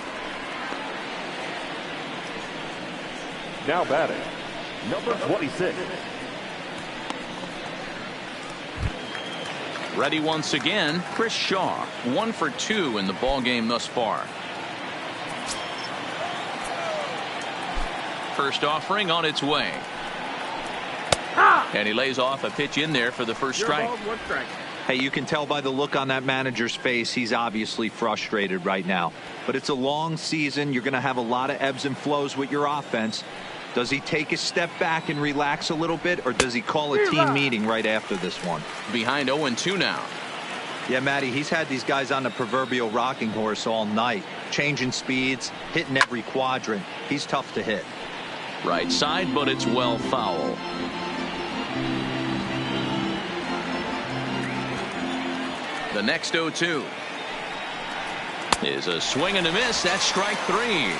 Now batting, number 26. Ready once again, Chris Shaw. 1 for 2 in the ballgame thus far. First offering on its way. And he lays off a pitch in there for the first strike. Hey, you can tell by the look on that manager's face, he's obviously frustrated right now. But it's a long season. You're going to have a lot of ebbs and flows with your offense. Does he take a step back and relax a little bit, or does he call a team meeting right after this one? Behind 0-2 now. Yeah, Matty, he's had these guys on the proverbial rocking horse all night, changing speeds, hitting every quadrant. He's tough to hit. Right side, but it's well foul. The next 0-2 is a swing and a miss. That's strike 3.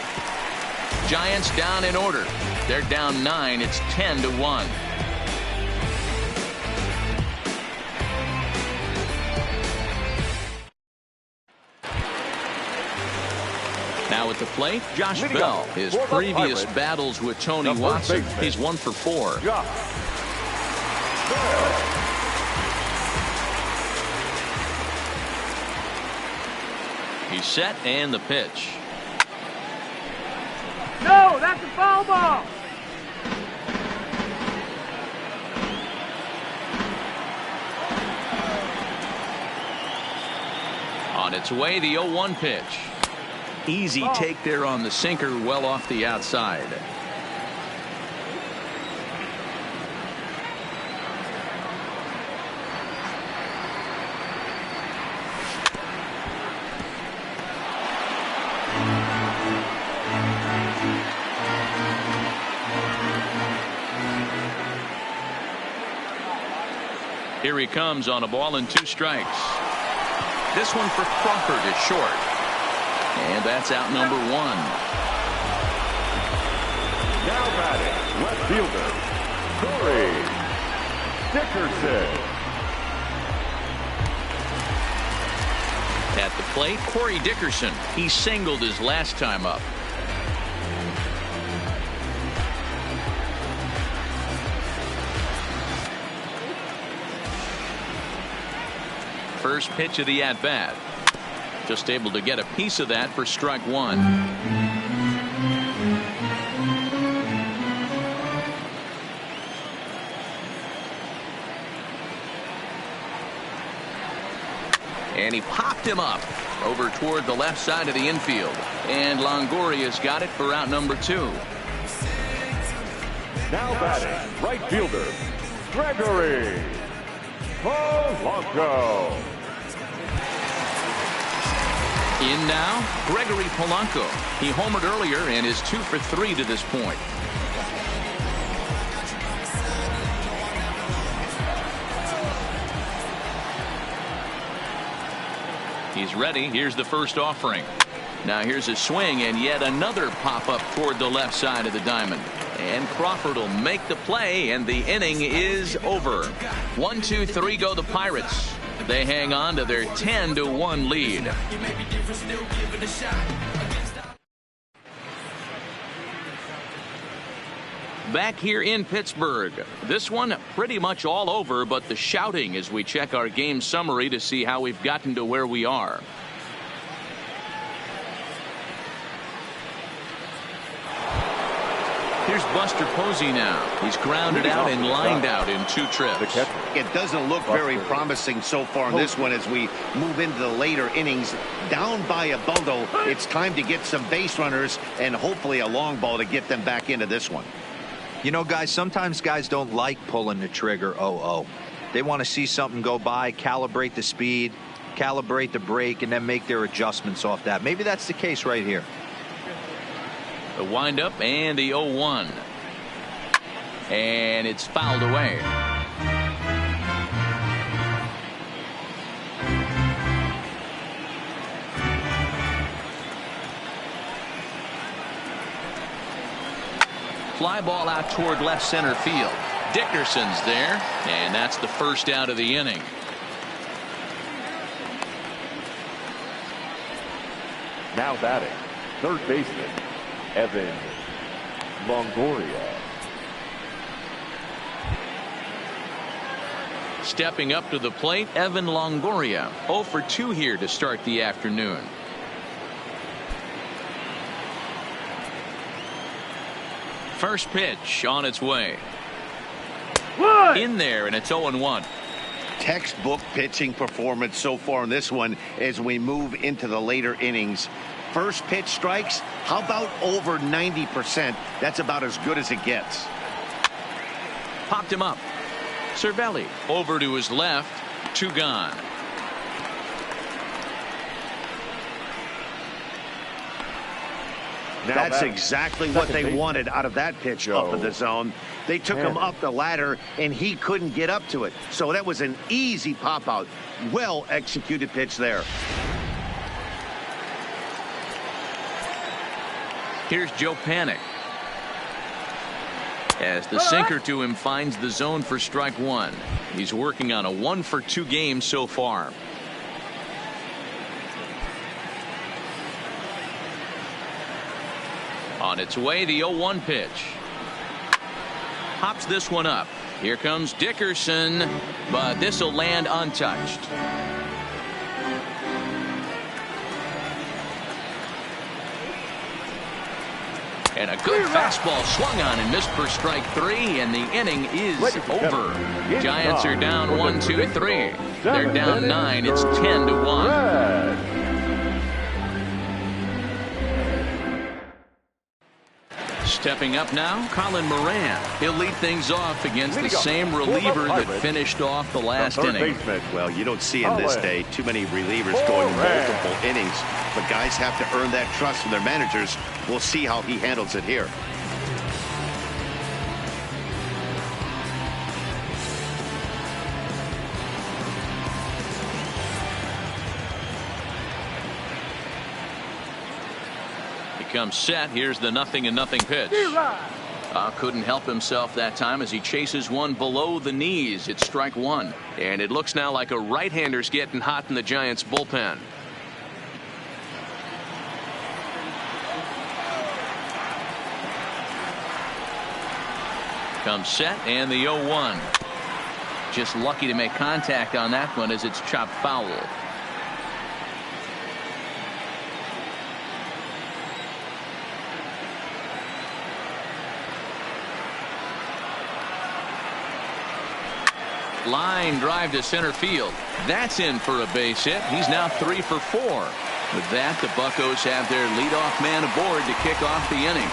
Giants down in order. They're down 9. It's 10-1. Now at the plate, Josh Bell. His previous battles with Tony Watson, he's 1 for 4. He's set, and the pitch. No, that's a foul ball. On its way, the 0-1 pitch. Easy take there on the sinker, well off the outside. Here he comes on a ball and 2 strikes. This one for Crawford is short. And that's out number 1. Now batting, left fielder, Corey Dickerson. At the plate, Corey Dickerson. He singled his last time up. First pitch of the at-bat. Just able to get a piece of that for strike one. And he popped him up over toward the left side of the infield. And Longoria's got it for out number 2. Now batting, right fielder, Gregory Polanco. In now, Gregory Polanco. He homered earlier and is 2 for 3 to this point. He's ready. Here's the first offering. Now here's a swing and yet another pop up toward the left side of the diamond. And Crawford will make the play and the inning is over. 1-2-3 go the Pirates. They hang on to their 10-1 lead. Back here in Pittsburgh, this one pretty much all over, but the shouting as we check our game summary to see how we've gotten to where we are. Here's Buster Posey now. He's grounded out and lined out in 2 trips. It doesn't look very promising so far in this one as we move into the later innings. Down by a bundle, it's time to get some base runners and hopefully a long ball to get them back into this one. You know, guys, sometimes guys don't like pulling the trigger 0-0. They want to see something go by, calibrate the speed, calibrate the brake, and then make their adjustments off that. Maybe that's the case right here. The windup and the 0-1. And it's fouled away. Fly ball out toward left center field. Dickerson's there, and that's the first out of the inning. Now batting, third baseman, Evan Longoria. Stepping up to the plate, Evan Longoria. 0 for 2 here to start the afternoon. First pitch on its way. In there, and it's 0-1. Textbook pitching performance so far in this one as we move into the later innings. First pitch strikes, how about over 90%? That's about as good as it gets. Popped him up. Cervelli over to his left. 2 gone. That's exactly what they wanted out of that pitch up in the zone. They took him up the ladder and he couldn't get up to it. So that was an easy pop out. Well executed pitch there. Here's Joe Panik. As the sinker to him finds the zone for strike 1. He's working on a 1 for 2 game so far. On its way, the 0-1 pitch. Pops this one up. Here comes Dickerson, but this will land untouched. And a good fastball swung on and missed for strike 3, and the inning is over. Giants are down 1-2-3. They're down 9. It's 10-1. Stepping up now, Colin Moran. He'll lead things off against the same reliever that finished off the last inning. Well, you don't see in this day too many relievers going multiple innings, but guys have to earn that trust from their managers. We'll see how he handles it here. Comes set. Here's the 0-0 pitch. Couldn't help himself that time as he chases one below the knees. It's strike one. And it looks now like a right-hander's getting hot in the Giants bullpen. Comes set and the 0-1. Just lucky to make contact on that one as it's chopped foul. Line drive to center field. That's in for a base hit. He's now 3 for 4. With that, the Buccos have their leadoff man aboard to kick off the inning.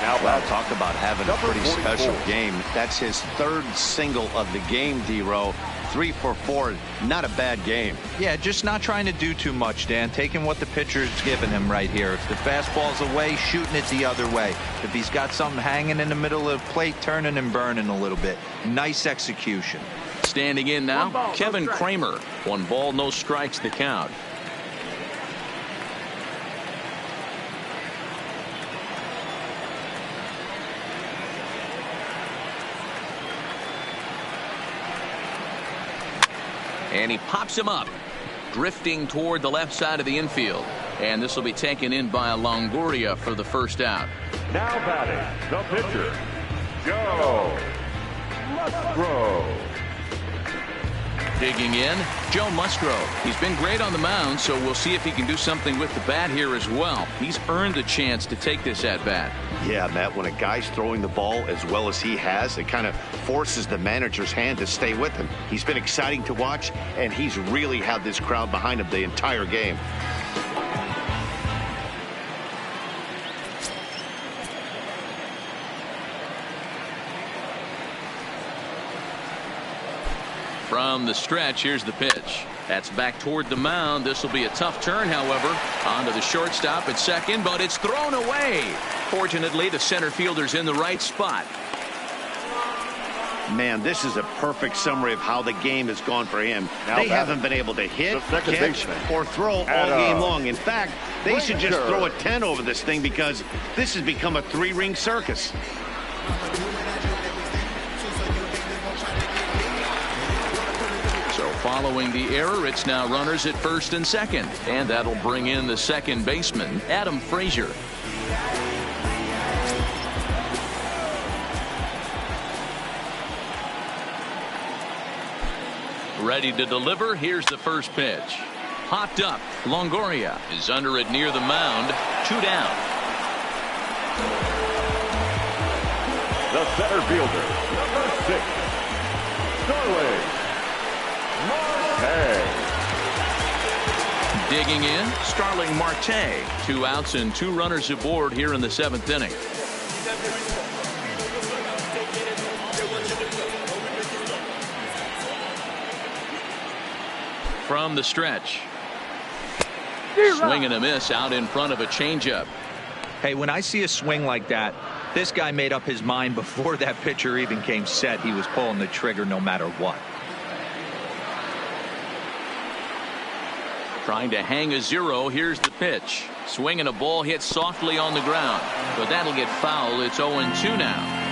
Now, well, talk about having a pretty special game. That's his third single of the game, D-Row. 3 for 4. Not a bad game. Yeah, just not trying to do too much, Dan. Taking what the pitcher's giving him right here. If the fastball's away, shooting it the other way. If he's got something hanging in the middle of the plate, turning and burning a little bit. Nice execution. Standing in now, Kevin Kramer. 1 ball, no strikes the count. And he pops him up, drifting toward the left side of the infield. And this will be taken in by Longoria for the first out. Now batting, the pitcher, Joe Musgrove. Digging in, Joe Musgrove. He's been great on the mound, so we'll see if he can do something with the bat here as well. He's earned the chance to take this at bat. Yeah, Matt, when a guy's throwing the ball as well as he has, it kind of forces the manager's hand to stay with him. He's been exciting to watch, and he's really had this crowd behind him the entire game. From the stretch, here's the pitch. That's back toward the mound. This will be a tough turn, however. Onto the shortstop at second, but it's thrown away. Fortunately, the center fielder's in the right spot. Man, this is a perfect summary of how the game has gone for him. They haven't been able to hit, catch, or throw all game long. In fact, they should just throw a 10 over this thing because this has become a 3-ring circus. Following the error, it's now runners at first and second, and that'll bring in the second baseman, Adam Frazier. Ready to deliver. Here's the first pitch. Hopped up. Longoria is under it near the mound. 2 down. The center fielder, number 6, Starling Marte. Digging in, Starling Marte. 2 outs and 2 runners aboard here in the 7th inning. From the stretch. Swing and a miss out in front of a changeup. Hey, when I see a swing like that, this guy made up his mind before that pitcher even came set. He was pulling the trigger no matter what. Trying to hang a 0. Here's the pitch. Swing and a ball hit softly on the ground, but that'll get foul. It's 0-2 now.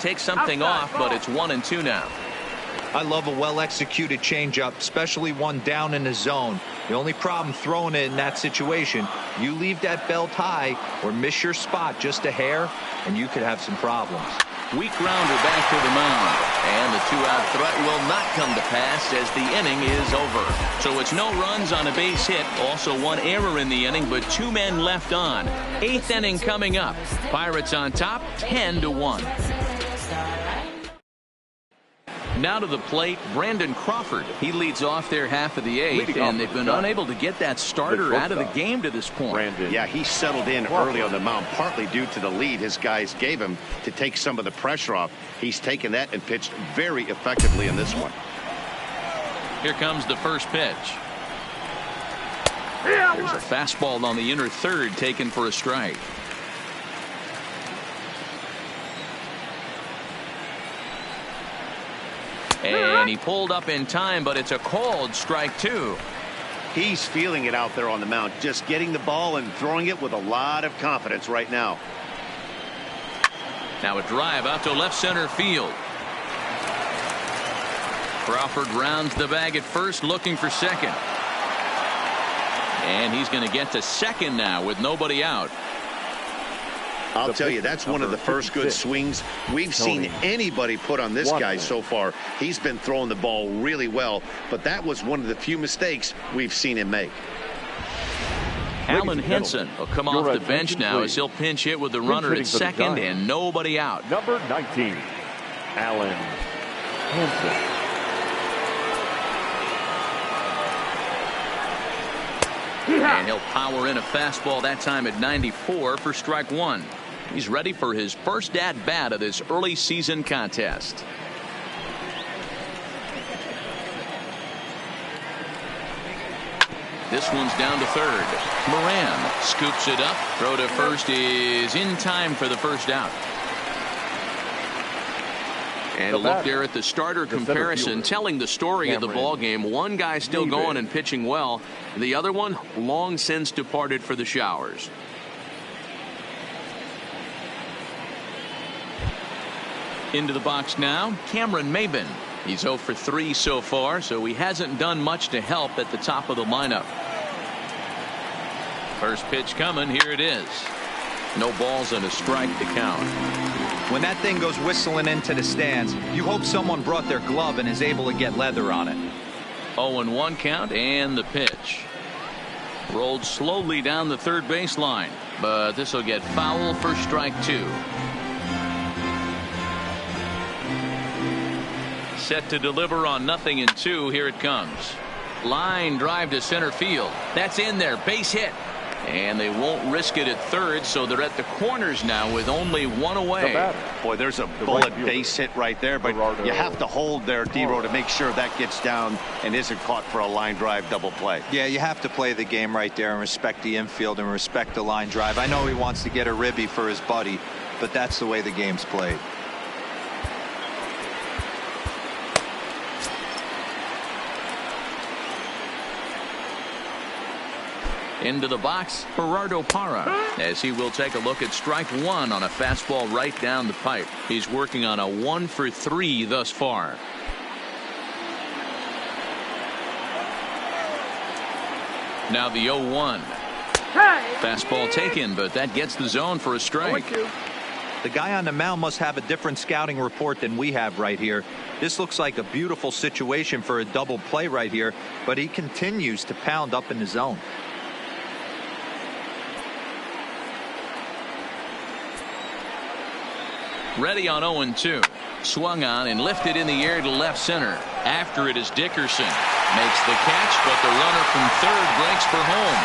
Take something off, but it's 1-2 now. I love a well-executed changeup, especially one down in the zone. The only problem throwing it in that situation, you leave that belt high or miss your spot just a hair, and you could have some problems. Weak grounder back to the mound, and the 2-out threat will not come to pass as the inning is over. So it's no runs on a base hit, also 1 error in the inning, but 2 men left on. 8th inning coming up. Pirates on top, 10-1. Now to the plate, Brandon Crawford. He leads off their half of the 8th, and they've been unable to get that starter out of the game to this point. Yeah, he settled in early on the mound, partly due to the lead his guys gave him to take some of the pressure off. He's taken that and pitched very effectively in this one. Here comes the first pitch. There's a fastball on the inner third taken for a strike. And he pulled up in time, but it's a called strike 2. He's feeling it out there on the mound, just getting the ball and throwing it with a lot of confidence right now. Now a drive out to left center field. Crawford rounds the bag at first, looking for second. And he's going to get to second now with nobody out. I'll tell you, that's one of the first good swings we've seen anybody put on this guy so far. He's been throwing the ball really well, but that was one of the few mistakes we've seen him make. Alan Henson will come off the bench now as he'll pinch hit with the runner at second and nobody out. Number 19, Alan Henson. And he'll power in a fastball that time at 94 for strike 1. He's ready for his first at bat of this early season contest. This one's down to third. Moran scoops it up. Throw to first is in time for the first out. And a look there at the starter comparison, telling the story of the ball game. One guy still going and pitching well. The other one long since departed for the showers. Into the box now, Cameron Maybin. He's 0 for 3 so far, so he hasn't done much to help at the top of the lineup. First pitch coming, here it is. No balls and a strike to count. When that thing goes whistling into the stands, you hope someone brought their glove and is able to get leather on it. 0-1 count and the pitch. Rolled slowly down the third baseline, but this will get foul for strike 2. Set to deliver on 0-2. Here it comes. Line drive to center field. That's in there. Base hit. And they won't risk it at third, so they're at the corners now with only one away. Boy, there's a bullet base hit right there, but you have to hold there, D-Row, to make sure that gets down and isn't caught for a line drive double play. Yeah, you have to play the game right there and respect the infield and respect the line drive. I know he wants to get a ribby for his buddy, but that's the way the game's played. Into the box, Gerardo Parra, as he will take a look at strike 1 on a fastball right down the pipe. He's working on a 1 for 3 thus far. Now the 0-1. Fastball taken, but that gets the zone for a strike. The guy on the mound must have a different scouting report than we have right here. This looks like a beautiful situation for a double play right here, but he continues to pound up in the zone. Ready on 0-2. Swung on and lifted in the air to left center. After it is Dickerson. Makes the catch, but the runner from third breaks for home.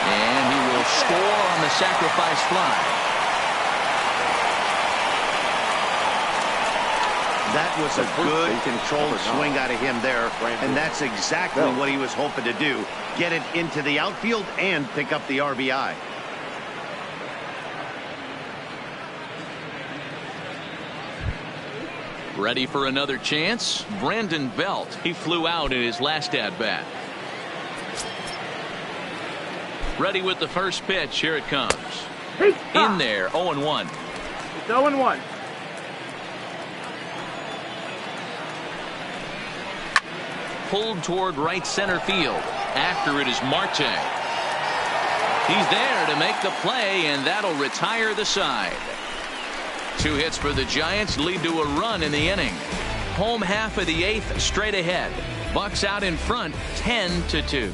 And he will score on the sacrifice fly. That was a good controlled swing out of him there, and that's exactly what he was hoping to do. Get it into the outfield and pick up the RBI. Ready for another chance? Brandon Belt. He flew out in his last at-bat. Ready with the first pitch. Here it comes. In there, 0-1. It's 0-1. Pulled toward right center field. After it is Marte. He's there to make the play, and that'll retire the side. 2 hits for the Giants lead to a run in the inning. Home half of the 8th straight ahead. Bucks out in front 10-2.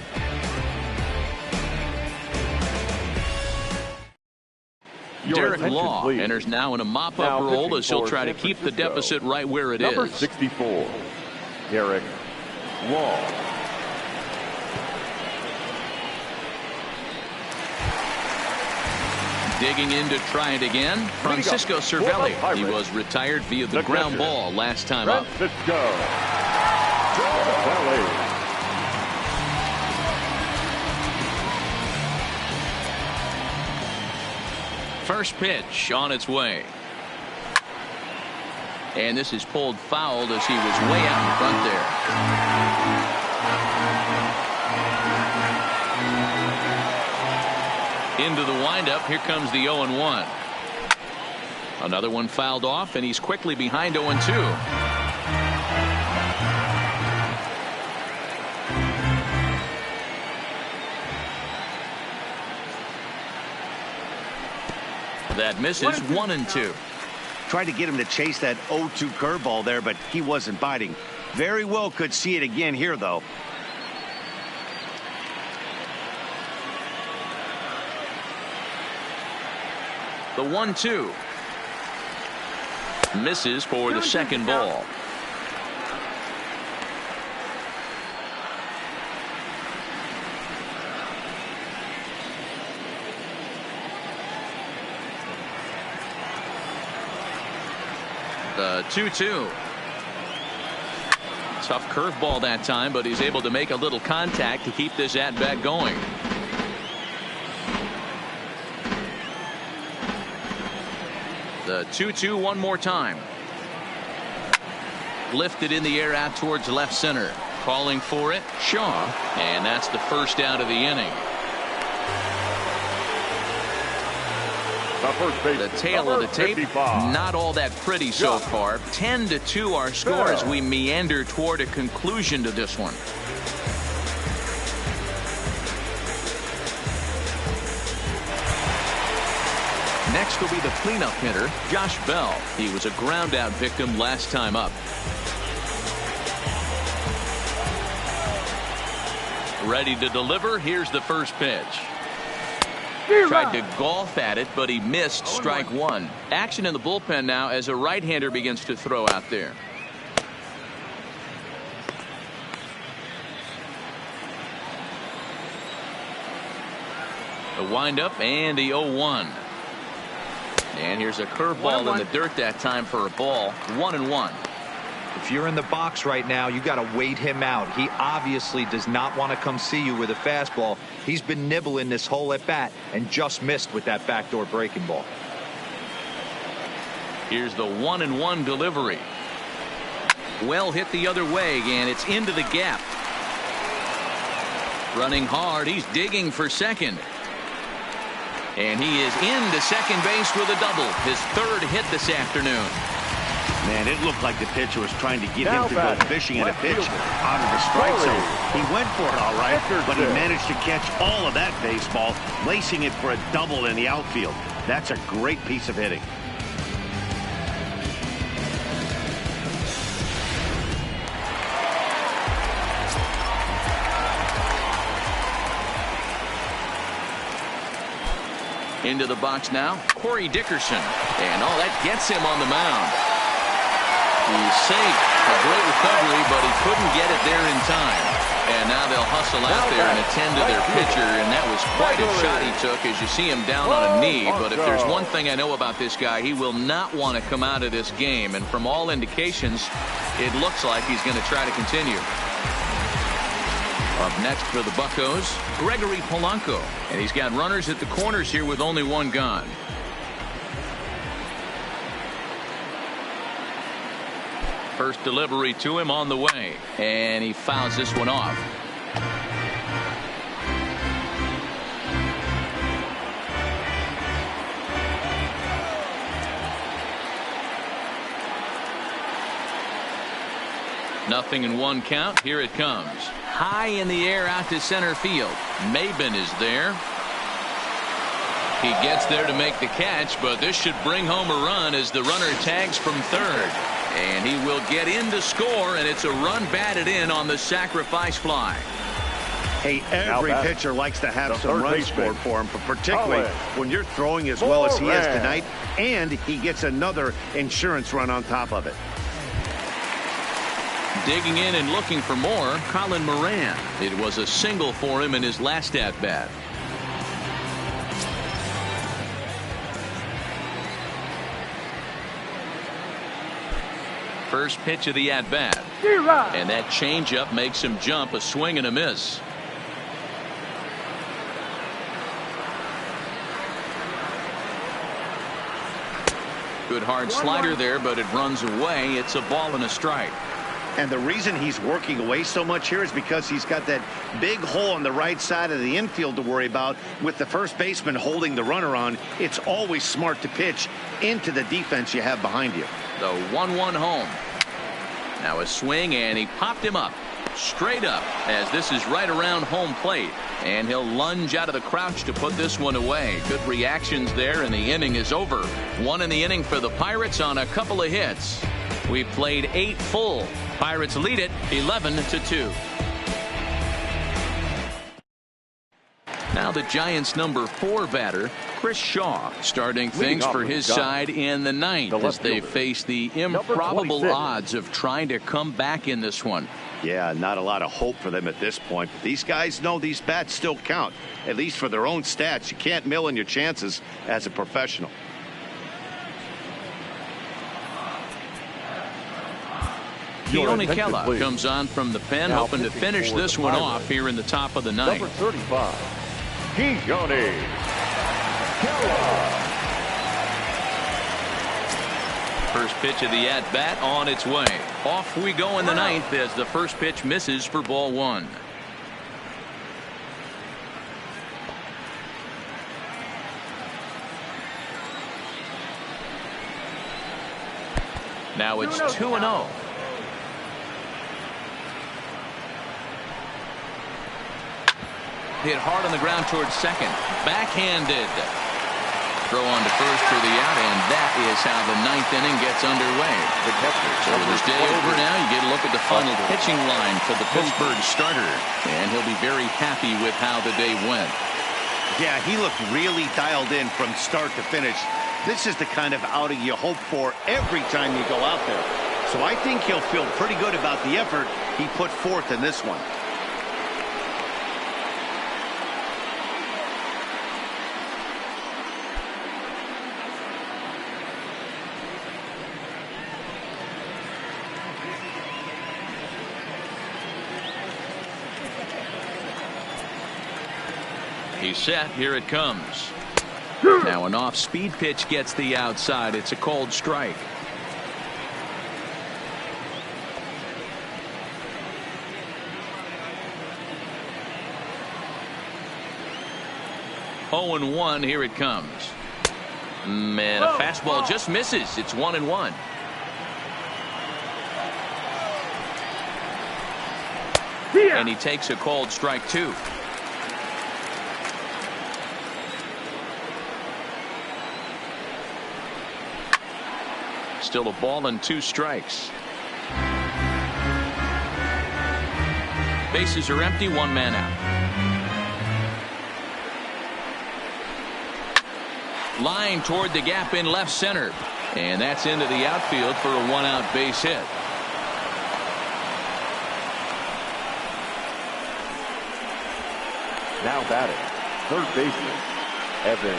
Derek Law please. Enters now in a mop-up role as he'll try to keep the deficit right where it Number is. 64, Derek Law. Digging in to try it again, Francisco Cervelli. He was retired via the ground ball last time up. First pitch on its way. And this is pulled fouled as he was way out in front there. Into the windup. Here comes the 0-1. Another one fouled off, and he's quickly behind 0-2. That misses. 1-2. Tried to get him to chase that 0-2 curveball there, but he wasn't biting. Very well could see it again here, though. The 1-2. Misses for the second ball. The 2-2. Tough curveball that time, but he's able to make a little contact to keep this at-bat going. The 2-2 one more time. Lifted in the air out towards left center. Calling for it, Shaw. And that's the first out of the inning. The tail of the tape, 55. not all that pretty so far. 10-2 our score as we meander toward a conclusion to this one. Next will be the cleanup hitter, Josh Bell. He was a ground out victim last time up. Ready to deliver. Here's the first pitch. Tried to golf at it, but he missed strike one. Action in the bullpen now as a right-hander begins to throw out there. The windup and the 0-1. And here's a curveball in the dirt that time for a ball. 1-1. If you're in the box right now, you got to wait him out. He obviously does not want to come see you with a fastball. He's been nibbling this whole at bat and just missed with that backdoor breaking ball. Here's the 1-1 delivery. Well hit the other way, and it's into the gap. Running hard. He's digging for second. And he is into second base with a double. His third hit this afternoon. Man, it looked like the pitcher was trying to get him to go fishing at a pitch out of the strike zone. He went for it all right, but he managed to catch all of that baseball, lacing it for a double in the outfield. That's a great piece of hitting. Into the box now, Corey Dickerson. And that gets him on the mound. He's safe. A great recovery, but he couldn't get it there in time. And now they'll hustle out there and attend to their pitcher, and that was quite a shot he took as you see him down on a knee. But if there's one thing I know about this guy, he will not want to come out of this game. And from all indications, it looks like he's going to try to continue. Up next for the Buccos, Gregory Polanco. And he's got runners at the corners here with only one gone. First delivery to him on the way. And he fouls this one off. Nothing in one count. Here it comes. High in the air out to center field. Maben is there. He gets there to make the catch, but this should bring home a run as the runner tags from third. And he will get in to score, and it's a run batted in on the sacrifice fly. Hey, every pitcher likes to have some runs scored for him, but particularly when you're throwing as well as he is tonight, and he gets another insurance run on top of it. Digging in and looking for more, Colin Moran. It was a single for him in his last at-bat. First pitch of the at-bat. And that changeup makes him jump, a swing and a miss. Good hard slider there, but it runs away. It's a ball and a strike. And the reason he's working away so much here is because he's got that big hole on the right side of the infield to worry about. With the first baseman holding the runner on, it's always smart to pitch into the defense you have behind you. The 1-1 home. Now a swing, and he popped him up. Straight up, as this is right around home plate. And he'll lunge out of the crouch to put this one away. Good reactions there, and the inning is over. 1 in the inning for the Pirates on a couple of hits. We played 8 full. Pirates lead it 11-2. Now the Giants' number 4 batter, Chris Shaw, starting things for his side in the 9th as they face the improbable odds of trying to come back in this one. Yeah, not a lot of hope for them at this point. But these guys know these bats still count, at least for their own stats. You can't mill in your chances as a professional. Keone Kela comes on from the pen, hoping to finish this one off here in the top of the 9th. Number 35, Keone Kela. First pitch of the at-bat on its way. Off we go in the 9th as the first pitch misses for ball 1. Now it's 2-0. Hit hard on the ground towards second. Backhanded. Throw on to first for the out, and that is how the 9th inning gets underway. So with this day over now, you get a look at the final pitching line for the Pittsburgh starter, and he'll be very happy with how the day went. Yeah, he looked really dialed in from start to finish. This is the kind of outing you hope for every time you go out there. So I think he'll feel pretty good about the effort he put forth in this one. He's set. Here it comes. Now an off-speed pitch gets the outside. It's a cold strike. Oh, 0-1. Here it comes. Man, a fastball just misses. It's 1-1. And he takes a cold strike, too. Still a ball and 2 strikes. Bases are empty, 1 man out. Line toward the gap in left center. And that's into the outfield for a 1-out base hit. Now batting, third baseman, Evan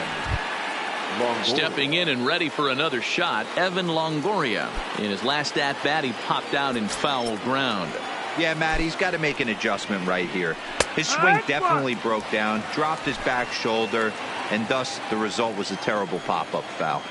Longoria. Stepping in and ready for another shot, Evan Longoria. In his last at-bat, he popped out in foul ground. Yeah, Matt, he's got to make an adjustment right here. His swing definitely broke down, dropped his back shoulder, and thus the result was a terrible pop-up foul.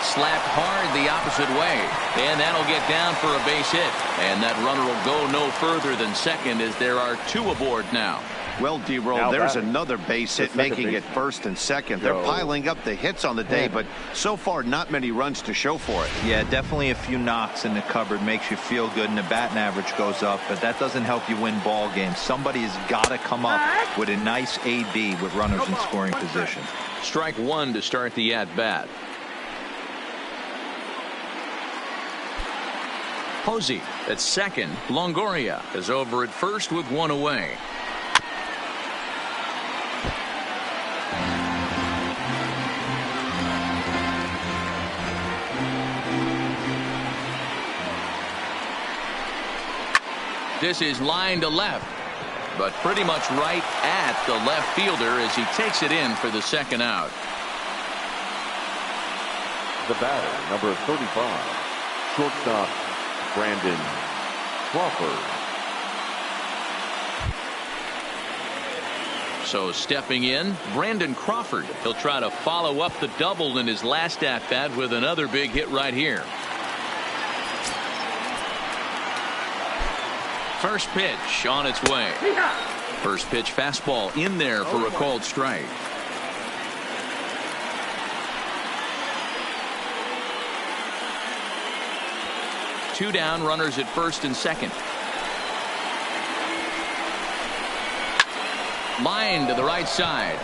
Slapped hard the opposite way, and that'll get down for a base hit. And that runner will go no further than second as there are 2 aboard now. Well, D-Roll, there's another base hit making it first and second. They're piling up the hits on the day, but so far not many runs to show for it. Yeah, definitely a few knocks in the cupboard makes you feel good, and the batting average goes up, but that doesn't help you win ball games. Somebody has got to come up with a nice AB with runners in scoring position. Strike 1 to start the at-bat. Posey at second. Longoria is over at first with 1 away. This is line to left, but pretty much right at the left fielder as he takes it in for the second out. The batter, number 35, shortstop Brandon Crawford. So stepping in, Brandon Crawford. He'll try to follow up the double in his last at-bat with another big hit right here. First pitch on its way. First pitch fastball in there for a called strike. Two down, runners at first and second. Line to the right side.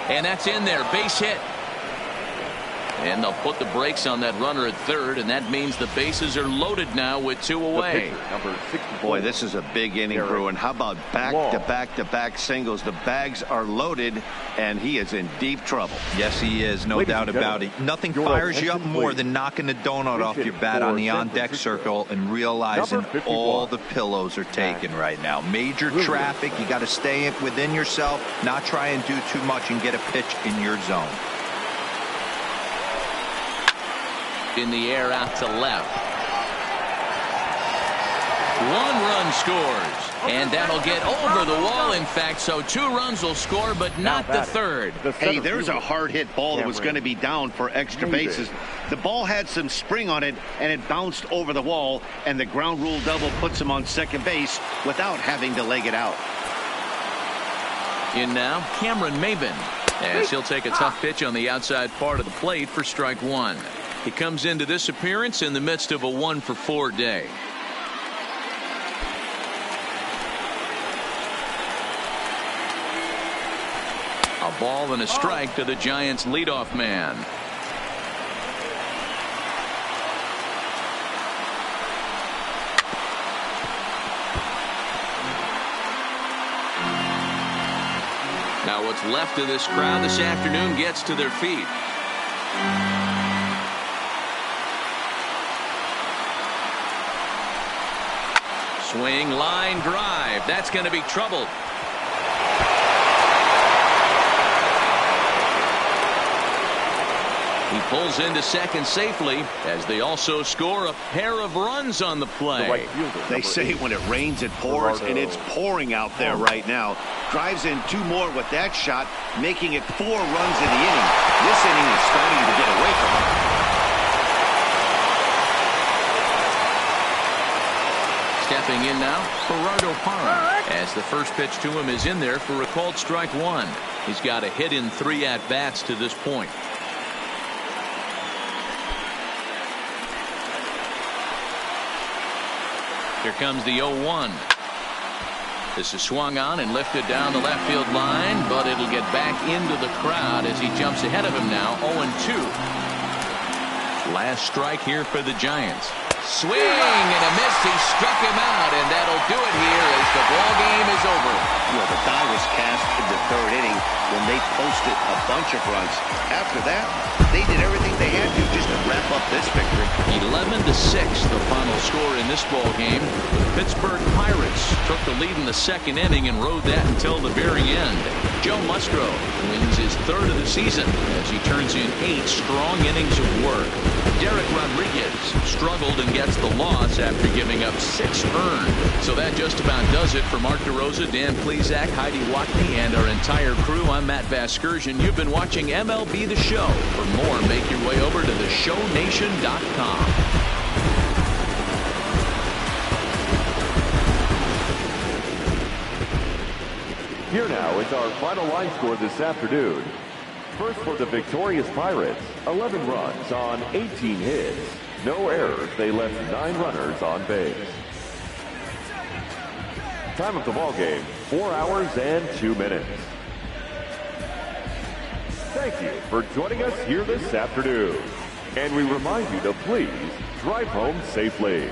And that's in there. Base hit. And they'll put the brakes on that runner at third, and that means the bases are loaded now with two away. Boy, this is a big inning, Bruin. How about back-to-back singles? The bags are loaded, and he is in deep trouble. Yes, he is. No doubt about it. Nothing fires you up more than knocking the donut off your bat on the on-deck circle and realizing all the pillows are taken right now. Major traffic. You got to stay within yourself, not try and do too much and get a pitch in your zone. In the air out to left. One run scores, and that'll get over the wall, in fact, so 2 runs will score, but not the third. Hey, there's a hard hit ball that was going to be down for extra bases. The ball had some spring on it, and it bounced over the wall, and the ground rule double puts him on second base without having to leg it out. In now, Cameron Maybin, as he'll take a tough pitch on the outside part of the plate for strike one. He comes into this appearance in the midst of a 1-for-4 day. A ball and a strike to the Giants' leadoff man. Now what's left of this crowd this afternoon gets to their feet. Swing, line, drive. That's going to be trouble. He pulls into second safely as they also score a pair of runs on the play. They say when it rains, it pours, and it's pouring out there right now. Drives in 2 more with that shot, making it 4 runs in the inning. This inning is starting to get away from him. Stepping in now, Gerardo Parra, as the first pitch to him is in there for a called strike one. He's got a hit in 3 at-bats to this point. Here comes the 0-1. This is swung on and lifted down the left field line, but it'll get back into the crowd as he jumps ahead of him now, 0-2. Last strike here for the Giants. Swing and a miss. He struck him out, and that'll do it here as the ball game is over. Well, the die was cast in the 3rd inning when they posted a bunch of runs. After that, they did everything they had to just to wrap up this victory. 11-6, the final score in this ball game. The Pittsburgh Pirates took the lead in the 2nd inning and rode that until the very end. Joe Musgrove wins his 3rd of the season as he turns in 8 strong innings of work. Derek Rodriguez struggled and gets the loss after giving up 6 earned. So that just about does it for Mark DeRosa, Dan Plesac, Heidi Watney, and our entire crew. I'm Matt Vasgersian. You've been watching MLB The Show. For more, make your way over to theshownation.com. Here now is our final line score this afternoon. First for the victorious Pirates, 11 runs on 18 hits. No errors. They left 9 runners on base. Time of the ball game, 4 hours and 2 minutes. Thank you for joining us here this afternoon. And we remind you to please drive home safely.